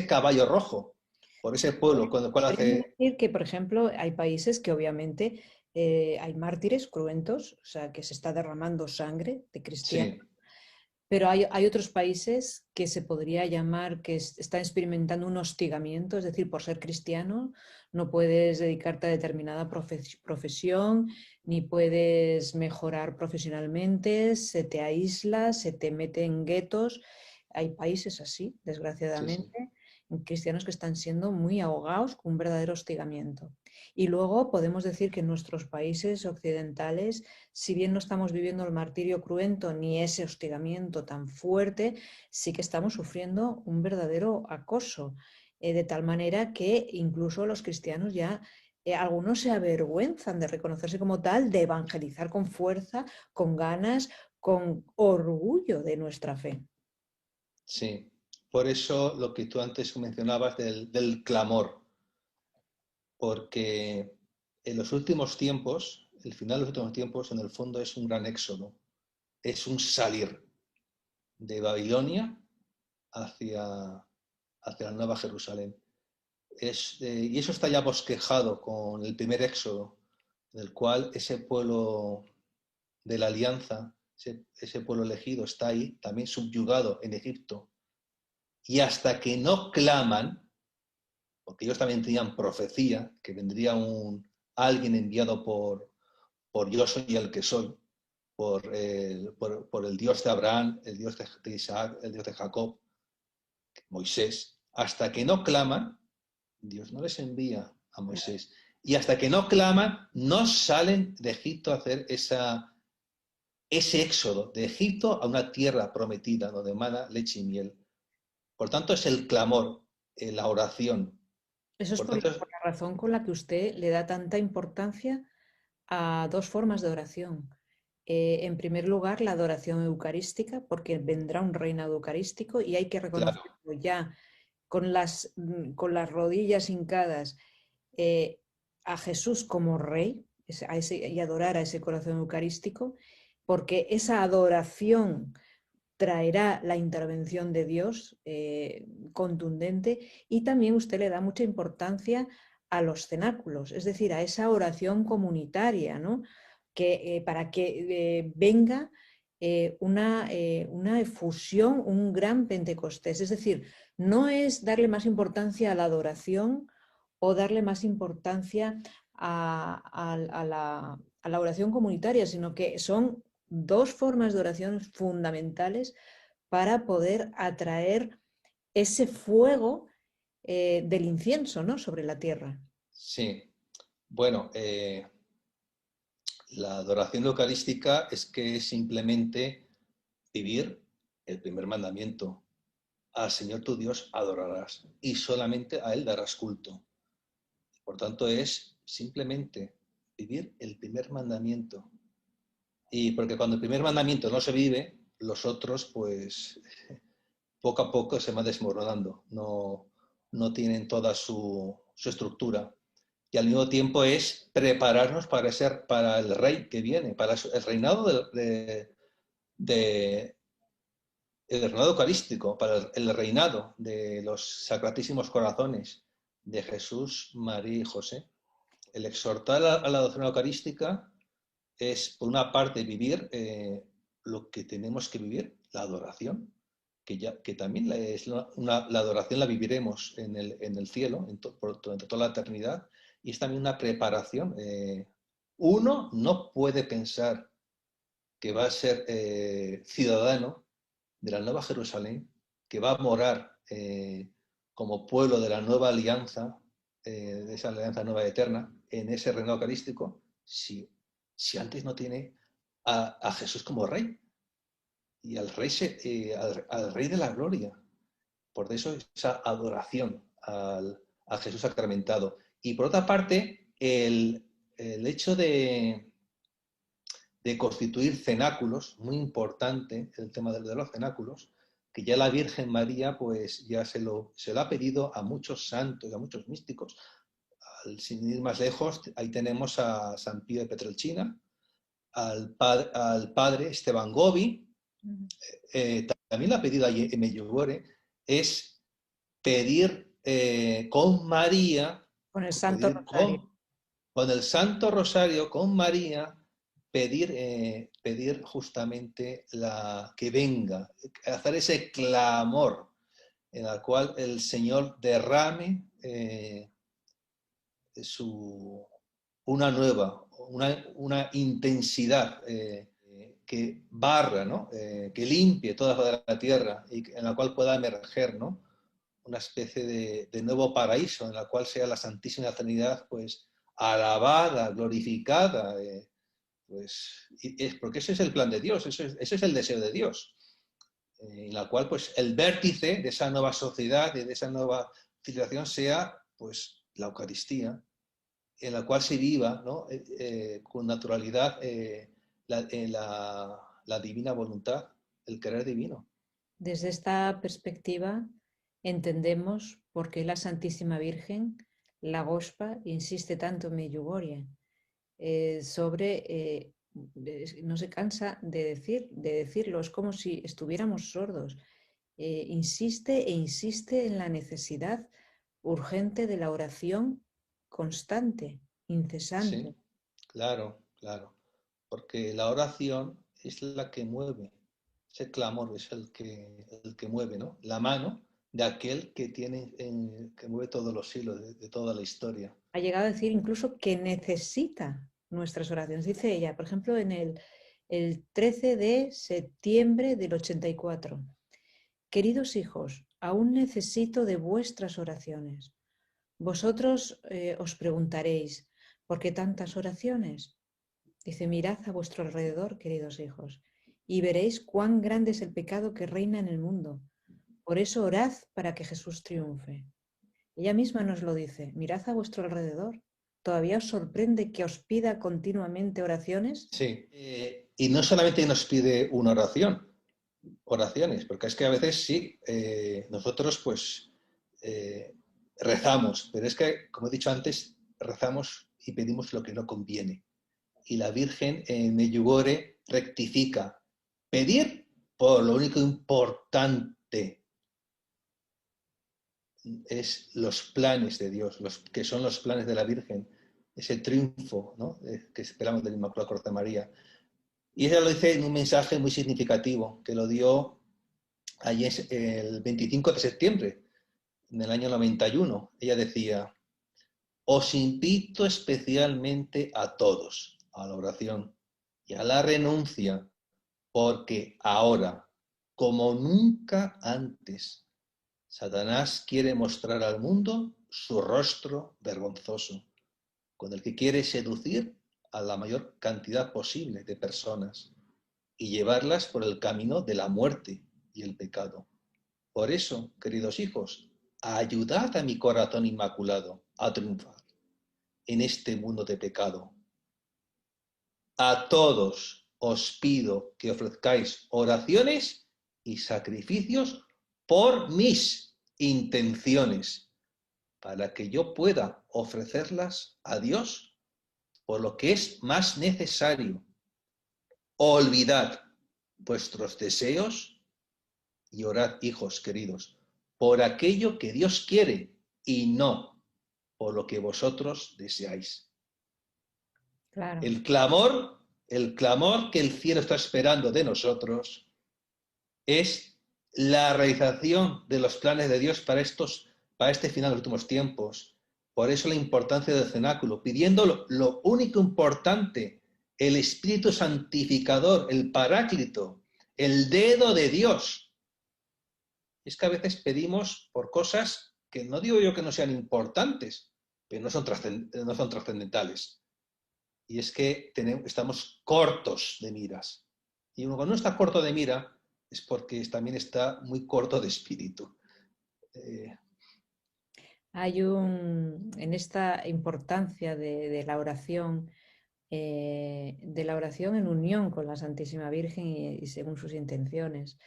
caballo rojo, por ese pueblo con el cual Podríamos hace... decir que, por ejemplo, hay países que obviamente hay mártires cruentos, o sea, que se está derramando sangre de cristianos, Sí, pero hay otros países que se podría llamar que están experimentando un hostigamiento, es decir, por ser cristiano no puedes dedicarte a determinada profesión, ni puedes mejorar profesionalmente, se te aísla, se te mete en guetos. Hay países así, sí, sí. desgraciadamente, cristianos que están siendo muy ahogados con un verdadero hostigamiento. Y luego podemos decir que en nuestros países occidentales, si bien no estamos viviendo el martirio cruento ni ese hostigamiento tan fuerte, sí que estamos sufriendo un verdadero acoso, de tal manera que incluso los cristianos ya, algunos se avergüenzan de reconocerse como tal, de evangelizar con fuerza, con ganas, con orgullo de nuestra fe. Sí. Por eso lo que tú antes mencionabas del clamor, porque en los últimos tiempos, el final de los últimos tiempos, en el fondo es un gran éxodo, es un salir de Babilonia hacia, hacia la Nueva Jerusalén. Y eso está ya bosquejado con el primer éxodo, en el cual ese pueblo de la alianza, ese pueblo elegido está ahí, también subyugado en Egipto. Y hasta que no claman, porque ellos también tenían profecía, que vendría alguien enviado por yo soy el que soy, por el Dios de Abraham, el Dios de Isaac, el Dios de Jacob, Moisés, hasta que no claman, Dios no les envía a Moisés. Y hasta que no claman, no salen de Egipto a hacer ese éxodo de Egipto a una tierra prometida donde emana leche y miel. Por tanto, es el clamor, la oración. Eso es Por tanto, por la razón con la que usted le da tanta importancia a dos formas de oración. En primer lugar, la adoración eucarística, porque vendrá un reinado eucarístico y hay que claro, reconocerlo ya con las rodillas hincadas, eh, a Jesús como rey y adorar a ese corazón eucarístico, porque esa adoración traerá la intervención de Dios contundente, y también usted le da mucha importancia a los cenáculos, es decir, a esa oración comunitaria, ¿no? Para que venga una efusión, un gran Pentecostés. Es decir, no es darle más importancia a la adoración o darle más importancia a la oración comunitaria, sino que son dos formas de oración fundamentales para poder atraer ese fuego del incienso, ¿no?, sobre la tierra. sí. Bueno, la adoración eucarística es que es simplemente vivir el primer mandamiento. Al Señor tu Dios adorarás y solamente a Él darás culto. Por tanto, es simplemente vivir el primer mandamiento. Y porque cuando el primer mandamiento no se vive, los otros, pues, poco a poco se van desmoronando. No tienen toda su estructura. Y al mismo tiempo es prepararnos para el rey que viene, para el reinado de, el reinado eucarístico, para el reinado de los sacratísimos corazones de Jesús, María y José. El exhortar a la doctrina eucarística es, por una parte, vivir lo que tenemos que vivir, la adoración, que también la adoración la viviremos en el cielo durante toda la eternidad, y es también una preparación. Uno no puede pensar que va a ser ciudadano de la Nueva Jerusalén, que va a morar como pueblo de la nueva alianza, de esa alianza nueva eterna, en ese reino eucarístico, si antes no tiene a Jesús como rey y al rey de la gloria. Por eso esa adoración a Jesús sacramentado. Y por otra parte, el hecho de constituir cenáculos, muy importante el tema de los cenáculos, que ya la Virgen María pues ya se lo ha pedido a muchos santos, a muchos místicos. Sin ir más lejos, ahí tenemos a San Pío de Petrelcina, al padre Esteban Gobi, también la ha pedido allí en Medjugorje, es pedir con María, Con el Santo Rosario. Con el Santo Rosario, con María, pedir justamente que venga, hacer ese clamor en el cual el Señor derrame una intensidad que barra, ¿no? Que limpie toda la tierra y en la cual pueda emerger, ¿no? Una especie de nuevo paraíso en la cual sea la Santísima Trinidad pues alabada, glorificada, pues, porque ese es el plan de Dios, ese es el deseo de Dios, en la cual pues el vértice de esa nueva sociedad y de esa nueva civilización sea pues la Eucaristía, en la cual se viva, ¿no? Con naturalidad la divina voluntad, el querer divino. Desde esta perspectiva entendemos por qué la Santísima Virgen, la Gospa, insiste tanto en Medjugorje sobre, no se cansa de decirlo, es como si estuviéramos sordos. Insiste e insiste en la necesidad urgente de la oración constante, incesante. Sí, claro, claro. Porque la oración es la que mueve, ese clamor es el que mueve, ¿no? La mano de aquel que mueve todos los hilos de toda la historia. Ha llegado a decir incluso que necesita nuestras oraciones. Dice ella, por ejemplo, en el 13 de septiembre del 84. Queridos hijos, aún necesito de vuestras oraciones. Vosotros os preguntaréis, ¿por qué tantas oraciones? Dice, mirad a vuestro alrededor, queridos hijos, y veréis cuán grande es el pecado que reina en el mundo. Por eso orad para que Jesús triunfe. Ella misma nos lo dice, mirad a vuestro alrededor. ¿Todavía os sorprende que os pida continuamente oraciones? Sí, y no solamente nos pide una oraciones, porque es que a veces sí, nosotros pues rezamos, pero es que, como he dicho antes, rezamos y pedimos lo que no conviene. Y la Virgen en Medjugorje rectifica. Pedir por lo único importante es los planes de Dios, que son los planes de la Virgen, ese triunfo, ¿no? Que esperamos del Inmaculado Corazón de María. Y ella lo dice en un mensaje muy significativo, que lo dio ayer, el 25 de septiembre del año 91. Ella decía, os invito especialmente a todos a la oración y a la renuncia, porque ahora, como nunca antes, Satanás quiere mostrar al mundo su rostro vergonzoso, con el que quiere seducir a la mayor cantidad posible de personas y llevarlas por el camino de la muerte y el pecado. Por eso, queridos hijos, ayudad a mi corazón inmaculado a triunfar en este mundo de pecado. A todos os pido que ofrezcáis oraciones y sacrificios por mis intenciones, para que yo pueda ofrecerlas a Dios por lo que es más necesario. Olvidad vuestros deseos y orad, hijos queridos, por aquello que Dios quiere y no por lo que vosotros deseáis. Claro. El clamor El clamor que el cielo está esperando de nosotros es la realización de los planes de Dios para este final de los últimos tiempos. Por eso la importancia del cenáculo, pidiendo lo único importante, el Espíritu Santificador, el Paráclito, el dedo de Dios. Es que a veces pedimos por cosas que no digo yo que no sean importantes, pero no son trascendentales. Y es que estamos cortos de miras. Y uno cuando no está corto de mira es porque también está muy corto de espíritu. Hay en esta importancia de la oración en unión con la Santísima Virgen y según sus intenciones,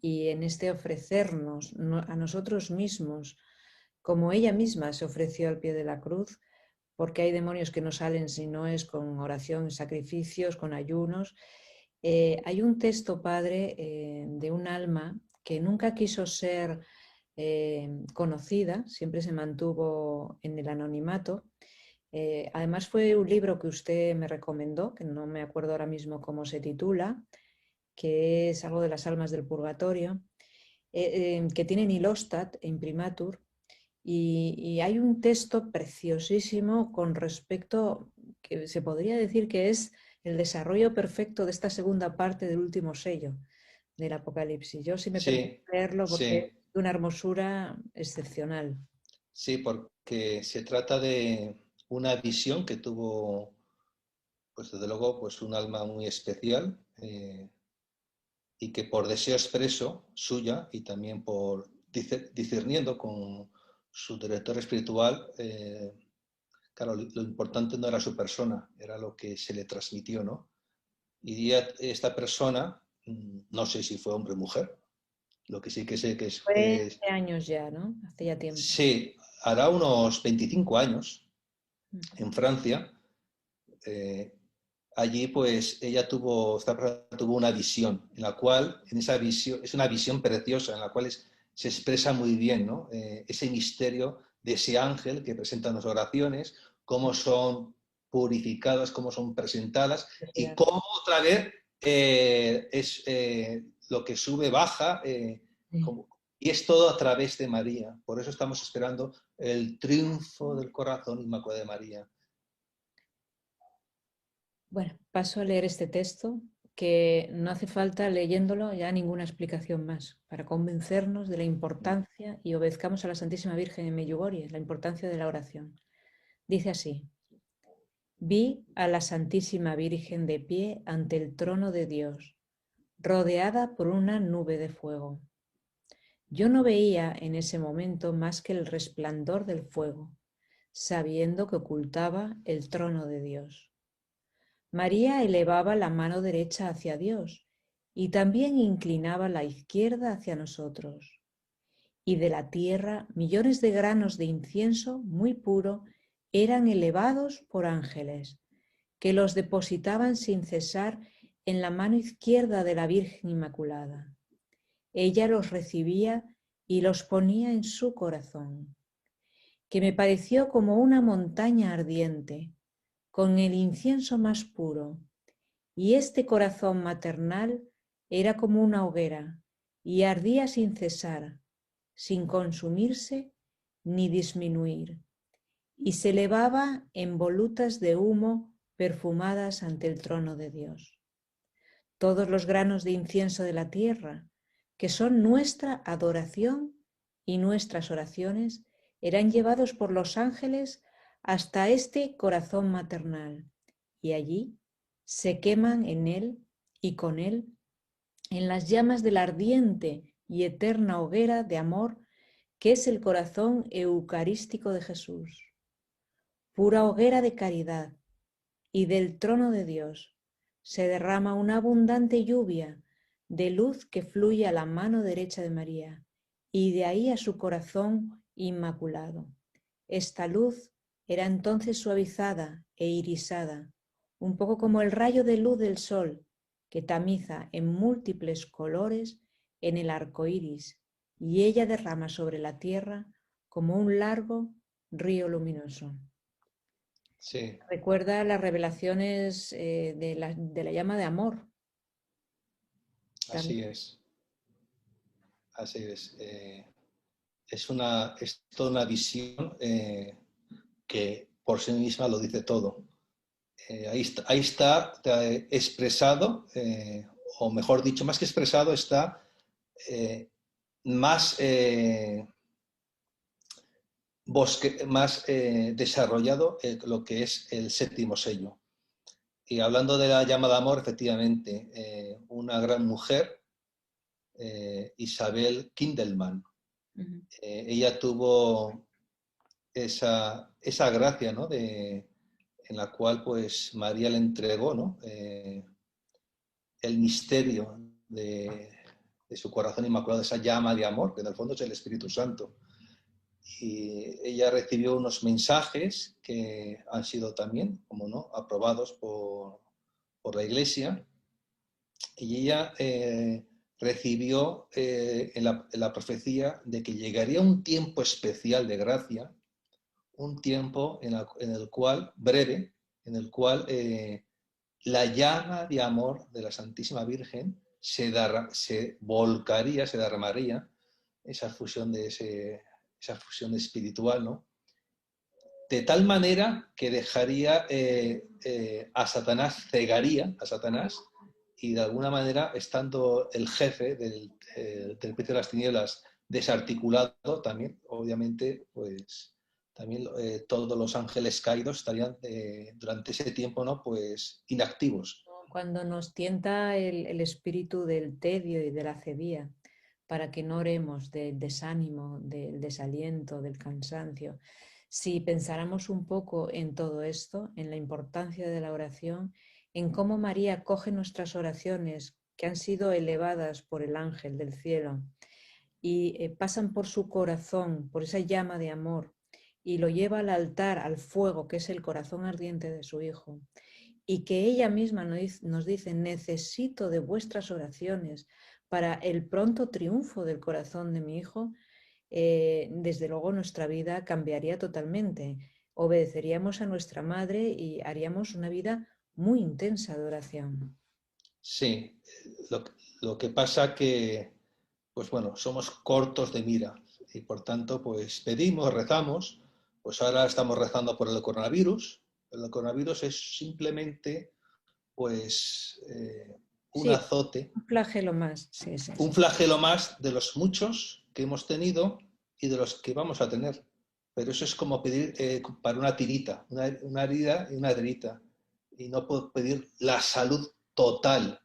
y en este ofrecernos a nosotros mismos, como ella misma se ofreció al pie de la cruz, porque hay demonios que no salen si no es con oración, sacrificios, con ayunos. Hay un texto, Padre, de un alma que nunca quiso ser conocida, siempre se mantuvo en el anonimato. Además fue un libro que usted me recomendó, que no me acuerdo ahora mismo cómo se titula, que es algo de las almas del purgatorio, que tiene Nilostat e Imprimatur, y hay un texto preciosísimo con respecto, que se podría decir que es el desarrollo perfecto de esta segunda parte del último sello del Apocalipsis. Yo sí me permito Sí, leerlo porque es sí, de una hermosura excepcional. sí, porque se trata de una visión que tuvo, pues desde luego, pues un alma muy especial y que por deseo expreso suya y también por discerniendo con su director espiritual, claro, lo importante no era su persona, era lo que se le transmitió, ¿no? Y esta persona, no sé si fue hombre o mujer, lo que sí que sé que Fue hace años ya, ¿no? Hace ya tiempo. sí, hará unos 25 años Mm. en Francia. eh, Allí pues esta persona tuvo una visión, en la cual, en esa visión, es una visión preciosa, en la cual se expresa muy bien, ¿no? Ese misterio de ese ángel que presenta las oraciones, cómo son purificadas, cómo son presentadas y cómo otra vez es lo que sube, baja, Sí. y es todo a través de María. Por eso estamos esperando el triunfo del corazón inmaculado de María. Bueno, paso a leer este texto que no hace falta leyéndolo ya ninguna explicación más para convencernos de la importancia y obedezcamos a la Santísima Virgen en Medjugorje, la importancia de la oración. Dice así: vi a la Santísima Virgen de pie ante el trono de Dios, rodeada por una nube de fuego. Yo no veía en ese momento más que el resplandor del fuego, sabiendo que ocultaba el trono de Dios. María elevaba la mano derecha hacia Dios y también inclinaba la izquierda hacia nosotros. Y de la tierra millones de granos de incienso muy puro eran elevados por ángeles, que los depositaban sin cesar en la mano izquierda de la Virgen Inmaculada. Ella los recibía y los ponía en su corazón, que me pareció como una montaña ardiente, con el incienso más puro, y este corazón maternal era como una hoguera, y ardía sin cesar, sin consumirse ni disminuir, y se elevaba en volutas de humo perfumadas ante el trono de Dios. Todos los granos de incienso de la tierra, que son nuestra adoración y nuestras oraciones, eran llevados por los ángeles hasta este corazón maternal, y allí se queman en él y con él en las llamas de la ardiente y eterna hoguera de amor que es el corazón eucarístico de Jesús. Pura hoguera de caridad, y del trono de Dios se derrama una abundante lluvia de luz que fluye a la mano derecha de María y de ahí a su corazón inmaculado. Esta luz era entonces suavizada e irisada, un poco como el rayo de luz del sol que tamiza en múltiples colores en el arco iris, y ella derrama sobre la tierra como un largo río luminoso. Sí, Recuerda las revelaciones de la llama de amor. así También. es. Así es. Es toda una visión que por sí misma lo dice todo. Ahí está expresado, o mejor dicho, más que expresado, está más, más desarrollado lo que es el séptimo sello. Y hablando de la llama de amor, efectivamente, una gran mujer, Isabel Kindelman, ella tuvo esa gracia, ¿no? En la cual pues María le entregó, ¿no? El misterio de su corazón inmaculado, esa llama de amor, que en el fondo es el Espíritu Santo. Y ella recibió unos mensajes que han sido también, como no, aprobados por la Iglesia, y ella recibió en la profecía de que llegaría un tiempo especial de gracia, un tiempo en el cual, breve, en el cual la llama de amor de la Santísima Virgen se volcaría, se derramaría, esa fusión, esa fusión espiritual, ¿no? De tal manera que dejaría a Satanás, cegaría a Satanás, y de alguna manera, estando el jefe del príncipe de las tinieblas desarticulado, también, obviamente, pues también todos los ángeles caídos estarían durante ese tiempo, ¿no? Pues inactivos. Cuando nos tienta el espíritu del tedio y de la cebía, para que no oremos del desánimo, del desaliento, del cansancio. Si pensáramos un poco en todo esto, en la importancia de la oración, en cómo María coge nuestras oraciones que han sido elevadas por el ángel del cielo y pasan por su corazón, por esa llama de amor, y lo lleva al altar, al fuego, que es el corazón ardiente de su Hijo, y que ella misma nos dice, necesito de vuestras oraciones para el pronto triunfo del corazón de mi Hijo, desde luego nuestra vida cambiaría totalmente. Obedeceríamos a nuestra Madre y haríamos una vida muy intensa de oración. Sí, lo, lo que pasa que, pues bueno, somos cortos de mira y por tanto, pues pedimos, rezamos, pues ahora estamos rezando por el coronavirus. El coronavirus es simplemente, pues, un Sí, azote, un flagelo más. Sí, sí, un sí. flagelo más de los muchos que hemos tenido y de los que vamos a tener. Pero eso es como pedir para una tirita, una herida y una tirita. Y no puedo pedir la salud total,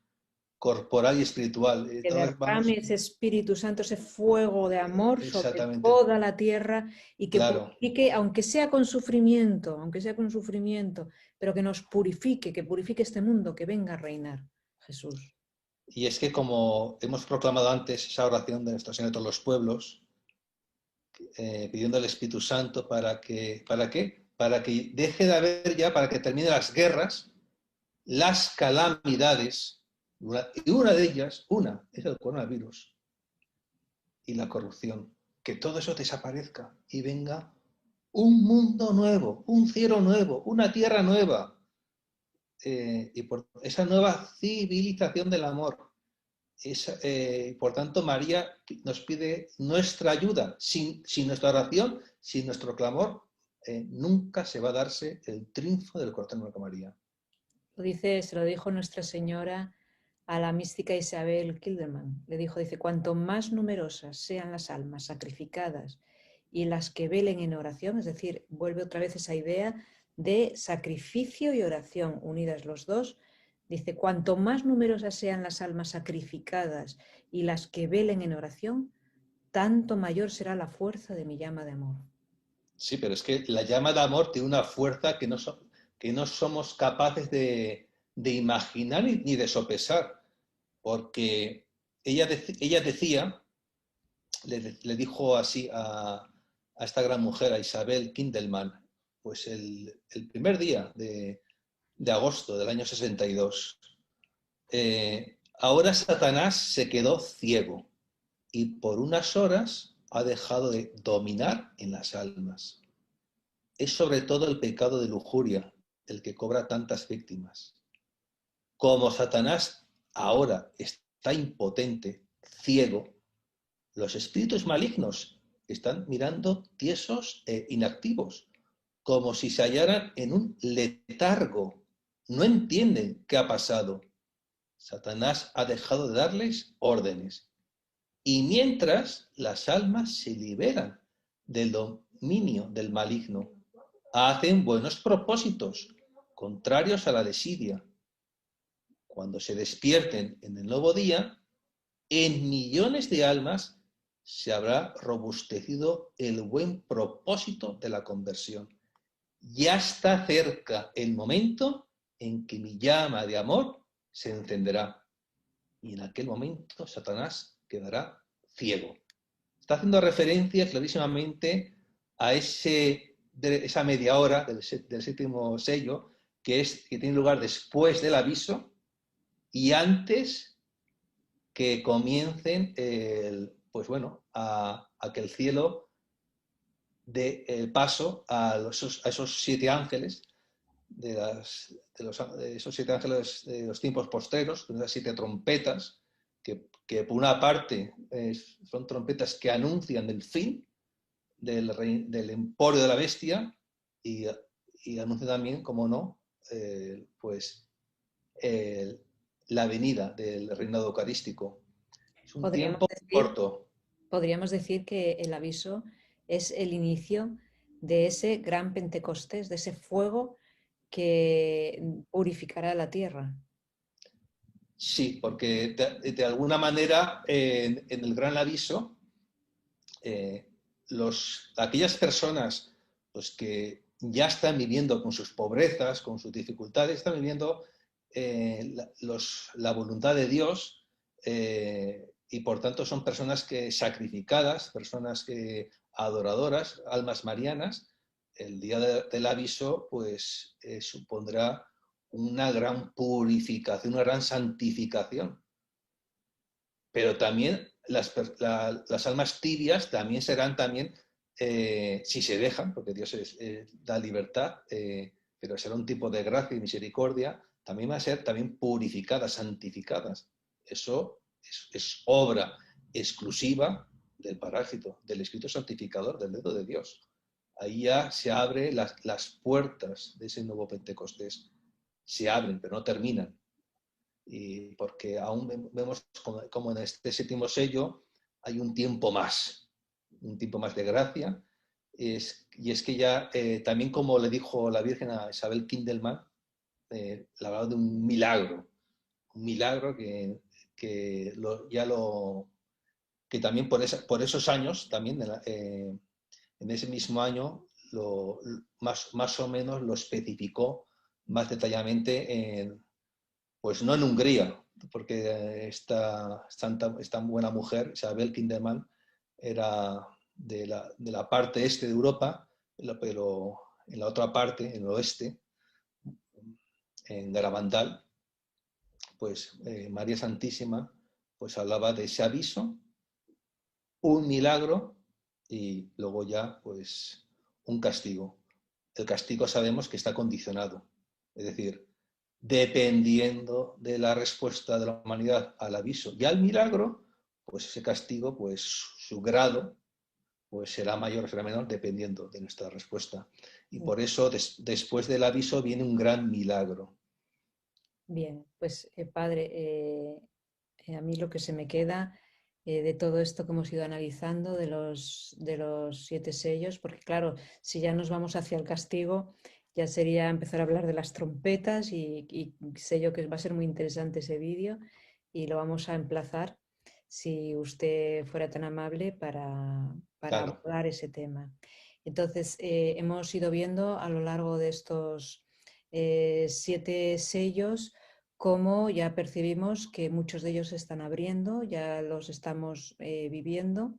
corporal y espiritual. Que Entonces derrame vamos, ese Espíritu Santo, ese fuego de amor sobre exactamente, toda la tierra y que claro. purifique, aunque sea con sufrimiento, pero que nos purifique, que purifique este mundo, que venga a reinar Jesús. Y es que como hemos proclamado antes esa oración de Nuestra Señora de todos los pueblos, pidiendo al Espíritu Santo ¿para qué? Para que deje de haber ya, para que termine las guerras, las calamidades, y una de ellas, es el coronavirus y la corrupción, que todo eso desaparezca y venga un mundo nuevo, un cielo nuevo, una tierra nueva, y por esa nueva civilización del amor. Por tanto, María nos pide nuestra ayuda. Sin nuestra oración, sin nuestro clamor, nunca se va a darse el triunfo del corazón de María. Se lo dijo Nuestra Señora a la mística Isabel Kilderman. Le dijo, dice, cuanto más numerosas sean las almas sacrificadas y las que velen en oración, es decir, vuelve otra vez esa idea de sacrificio y oración unidas los dos. Dice, cuanto más numerosas sean las almas sacrificadas y las que velen en oración, tanto mayor será la fuerza de mi llama de amor. Sí, pero es que la llama de amor tiene una fuerza que no somos capaces de imaginar ni de sopesar, porque ella decía, le dijo así a esta gran mujer, a Isabel Kindelman, pues el primer día de agosto del año 62. Ahora Satanás se quedó ciego y por unas horas ha dejado de dominar en las almas. es sobre todo el pecado de lujuria el que cobra tantas víctimas. Como Satanás ahora está impotente, ciego, los espíritus malignos están mirando tiesos e inactivos, como si se hallaran en un letargo. No entienden qué ha pasado. Satanás ha dejado de darles órdenes. Y mientras las almas se liberan del dominio del maligno, hacen buenos propósitos, contrarios a la desidia. Cuando se despierten en el nuevo día, en millones de almas se habrá robustecido el buen propósito de la conversión. Ya está cerca el momento en que mi llama de amor se encenderá. Y en aquel momento Satanás quedará ciego. Está haciendo referencia clarísimamente a esa media hora del séptimo sello que tiene lugar después del aviso y antes que comiencen a que el cielo dé el paso a esos 7 ángeles de esos 7 ángeles de los tiempos postreros, de esas 7 trompetas, que por una parte son trompetas que anuncian el fin del emporio de la bestia y anuncia también, como no, la venida del reinado eucarístico. Es un Podríamos tiempo decir, corto. podríamos decir que el aviso es el inicio de ese gran Pentecostés, de ese fuego que purificará la tierra. Sí, porque de alguna manera en el gran aviso, aquellas personas pues, que ya están viviendo con sus pobrezas, con sus dificultades, están viviendo la voluntad de Dios y por tanto son personas que sacrificadas, personas que adoradoras, almas marianas. El día del aviso pues supondrá una gran purificación, una gran santificación. Pero también las almas tibias también serán también, si se dejan, porque Dios da libertad, pero será un tipo de gracia y misericordia, también van a ser también purificadas, santificadas. Eso es obra exclusiva del parásito, del Espíritu Santificador, del dedo de Dios. Ahí ya se abren las puertas de ese nuevo Pentecostés. Se abren, pero no terminan. Y porque aún vemos como en este séptimo sello hay un tiempo más de gracia. Y es que ya, también como le dijo la Virgen a Isabel Kindelman, le hablaba de un milagro que también por esos años, también en ese mismo año, más o menos lo especificó más detalladamente pues no en Hungría, porque esta buena mujer, Isabel Kinderman, era de la parte este de Europa, pero en la otra parte, en el oeste, en Garabandal, pues María Santísima pues hablaba de ese aviso, un milagro y luego ya pues un castigo. El castigo sabemos que está condicionado, es decir, dependiendo de la respuesta de la humanidad al aviso y al milagro, pues ese castigo, pues su grado, pues será mayor o será menor dependiendo de nuestra respuesta. Y por eso después del aviso viene un gran milagro. Bien, pues padre, a mí lo que se me queda de todo esto que hemos ido analizando, de los 7 sellos, porque claro, si ya nos vamos hacia el castigo, ya sería empezar a hablar de las trompetas y sé yo que va a ser muy interesante ese vídeo y lo vamos a emplazar si usted fuera tan amable para Claro, abordar ese tema. Entonces, hemos ido viendo a lo largo de estos 7 sellos cómo ya percibimos que muchos de ellos se están abriendo, ya los estamos viviendo,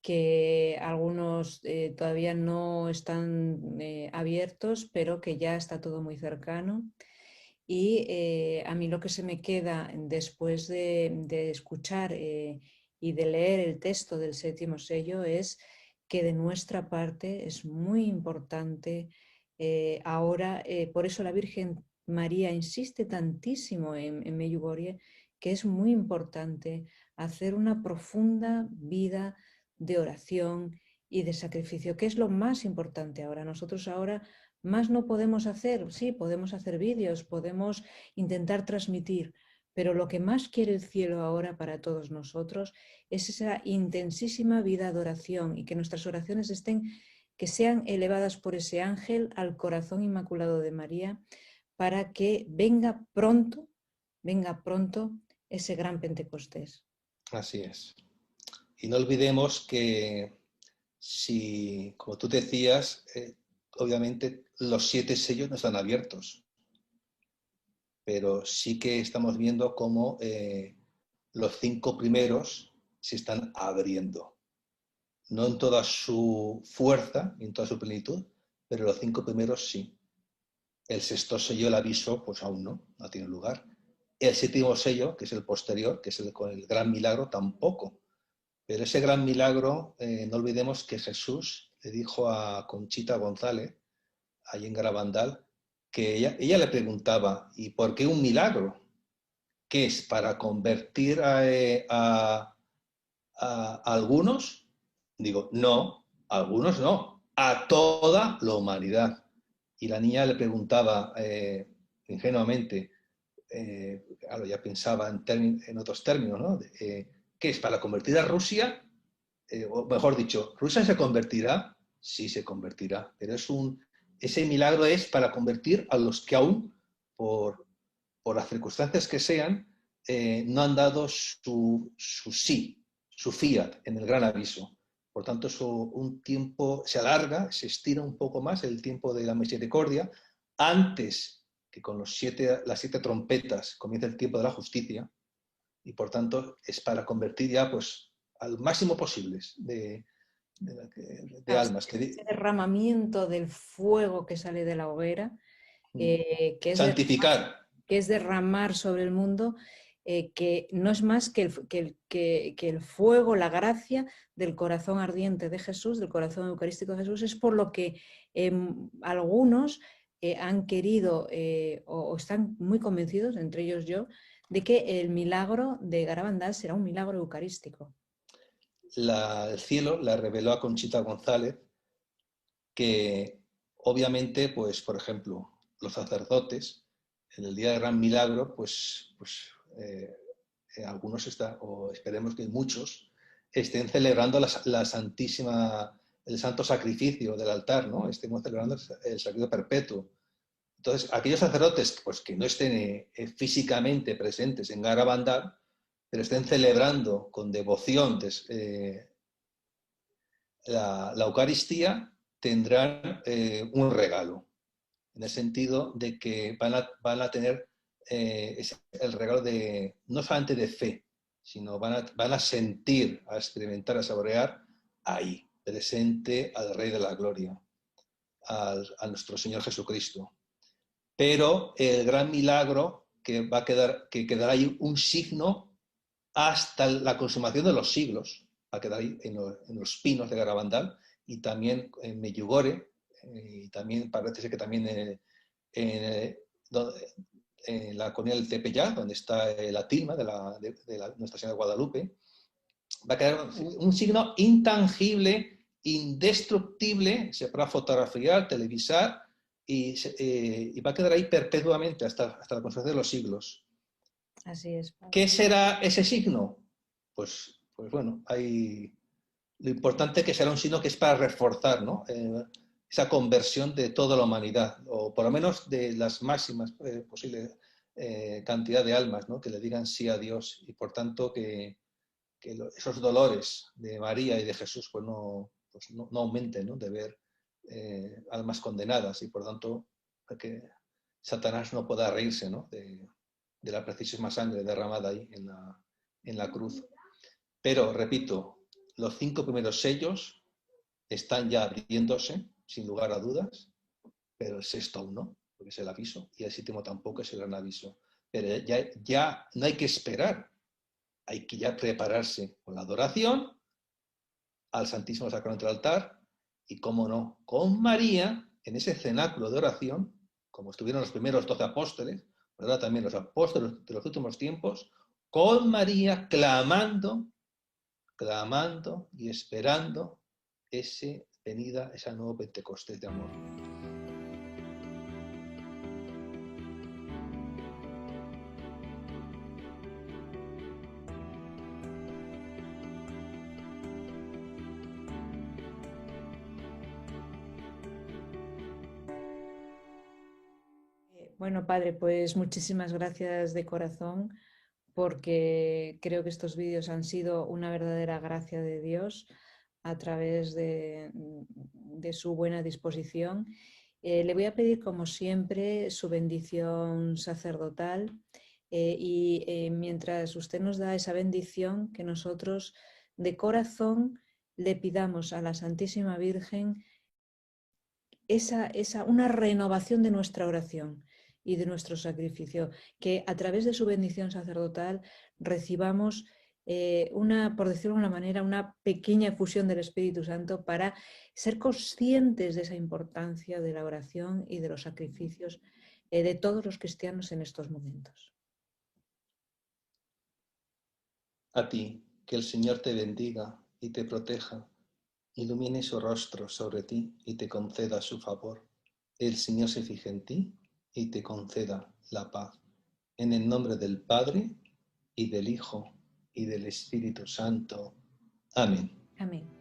que algunos todavía no están abiertos, pero que ya está todo muy cercano. Y a mí lo que se me queda después de escuchar y de leer el texto del séptimo sello es que de nuestra parte es muy importante ahora, por eso la Virgen María insiste tantísimo en Medjugorje, que es muy importante hacer una profunda vida de oración y de sacrificio, que es lo más importante ahora. Nosotros ahora más no podemos hacer, sí, podemos hacer vídeos, podemos intentar transmitir, pero lo que más quiere el cielo ahora para todos nosotros es esa intensísima vida de oración y que nuestras oraciones que sean elevadas por ese ángel al corazón inmaculado de María, para que venga pronto ese gran Pentecostés. Así es. Y no olvidemos que si, como tú decías, obviamente los 7 sellos no están abiertos, pero sí que estamos viendo cómo los 5 primeros se están abriendo. No en toda su fuerza, en toda su plenitud, pero los 5 primeros sí. El 6.º sello, el aviso, pues aún no tiene lugar. El 7.º sello, que es el posterior, que es con el gran milagro, tampoco. Pero ese gran milagro, no olvidemos que Jesús le dijo a Conchita González, ahí en Garabandal, que ella le preguntaba, ¿y por qué un milagro? ¿Qué es? ¿Para convertir a algunos? Digo, no, a algunos no, a toda la humanidad. Y la niña le preguntaba ingenuamente, claro, ya pensaba en otros términos, ¿no? ¿Qué es? ¿Para convertir a Rusia? O mejor dicho, ¿Rusia se convertirá? Sí, se convertirá, pero ese milagro es para convertir a los que aún, por las circunstancias que sean, no han dado su sí, su fiat en el gran aviso. Por tanto, un tiempo se alarga, se estira un poco más el tiempo de la misericordia, antes que con las 7 trompetas comience el tiempo de la justicia, y por tanto es para convertir ya pues al máximo posible de almas. Ese derramamiento del fuego que sale de la hoguera, que santificar. es derramar sobre el mundo, que no es más que el fuego, la gracia del corazón ardiente de Jesús, del corazón eucarístico de Jesús. Es por lo que algunos han querido o están muy convencidos, entre ellos yo, de que el milagro de Garabandal será un milagro eucarístico. El cielo la reveló a Conchita González que obviamente, pues, por ejemplo, los sacerdotes, en el día del gran milagro, algunos o esperemos que muchos, estén celebrando la santísima, el santo sacrificio del altar, ¿no? Estemos celebrando el sacrificio perpetuo. Entonces, aquellos sacerdotes pues, que no estén físicamente presentes en Garabandal, pero estén celebrando con devoción la Eucaristía, tendrán un regalo, en el sentido de que van a tener el regalo no solamente de fe, sino van a sentir, a experimentar, a saborear ahí, presente al Rey de la Gloria, a nuestro Señor Jesucristo. Pero el gran milagro que quedará ahí un signo hasta la consumación de los siglos, va a quedar ahí en los pinos de Garabandal y también en Medjugorje, y también parece ser que también en la comunidad del Tepeyac, donde está la tilma de Nuestra Señora de Guadalupe, va a quedar un signo intangible, indestructible, se podrá fotografiar, televisar y va a quedar ahí perpetuamente hasta la consumación de los siglos. Así es. ¿Qué será ese signo? Pues bueno, lo importante que será un signo que es para reforzar, ¿no? Esa conversión de toda la humanidad, o por lo menos de las máximas posibles cantidad de almas, ¿no? Que le digan sí a Dios y por tanto que esos dolores de María y de Jesús pues no aumenten, ¿no? De ver almas condenadas y por tanto que Satanás no pueda reírse, ¿no? de la preciosísima sangre derramada ahí en la cruz. Pero, repito, los 5 primeros sellos están ya abriéndose, sin lugar a dudas, pero el 6.º aún no, porque es el aviso, y el 7.º tampoco es el gran aviso. Pero ya no hay que esperar, hay que ya prepararse con la adoración al Santísimo Sacramento del altar y, cómo no, con María, en ese cenáculo de oración, como estuvieron los primeros 12 apóstoles, pero ahora también los apóstoles de los últimos tiempos, con María clamando y esperando esa venida, esa nueva Pentecostés de amor. Bueno, Padre, pues muchísimas gracias de corazón porque creo que estos vídeos han sido una verdadera gracia de Dios a través de su buena disposición. Le voy a pedir, como siempre, su bendición sacerdotal y mientras usted nos da esa bendición, que nosotros de corazón le pidamos a la Santísima Virgen una renovación de nuestra oración y de nuestro sacrificio, que a través de su bendición sacerdotal recibamos por decirlo de una manera, una pequeña efusión del Espíritu Santo para ser conscientes de esa importancia de la oración y de los sacrificios de todos los cristianos en estos momentos. A ti, que el Señor te bendiga y te proteja, ilumine su rostro sobre ti y te conceda su favor. El Señor se fije en ti y te conceda la paz. En el nombre del Padre, y del Hijo, y del Espíritu Santo. Amén. Amén.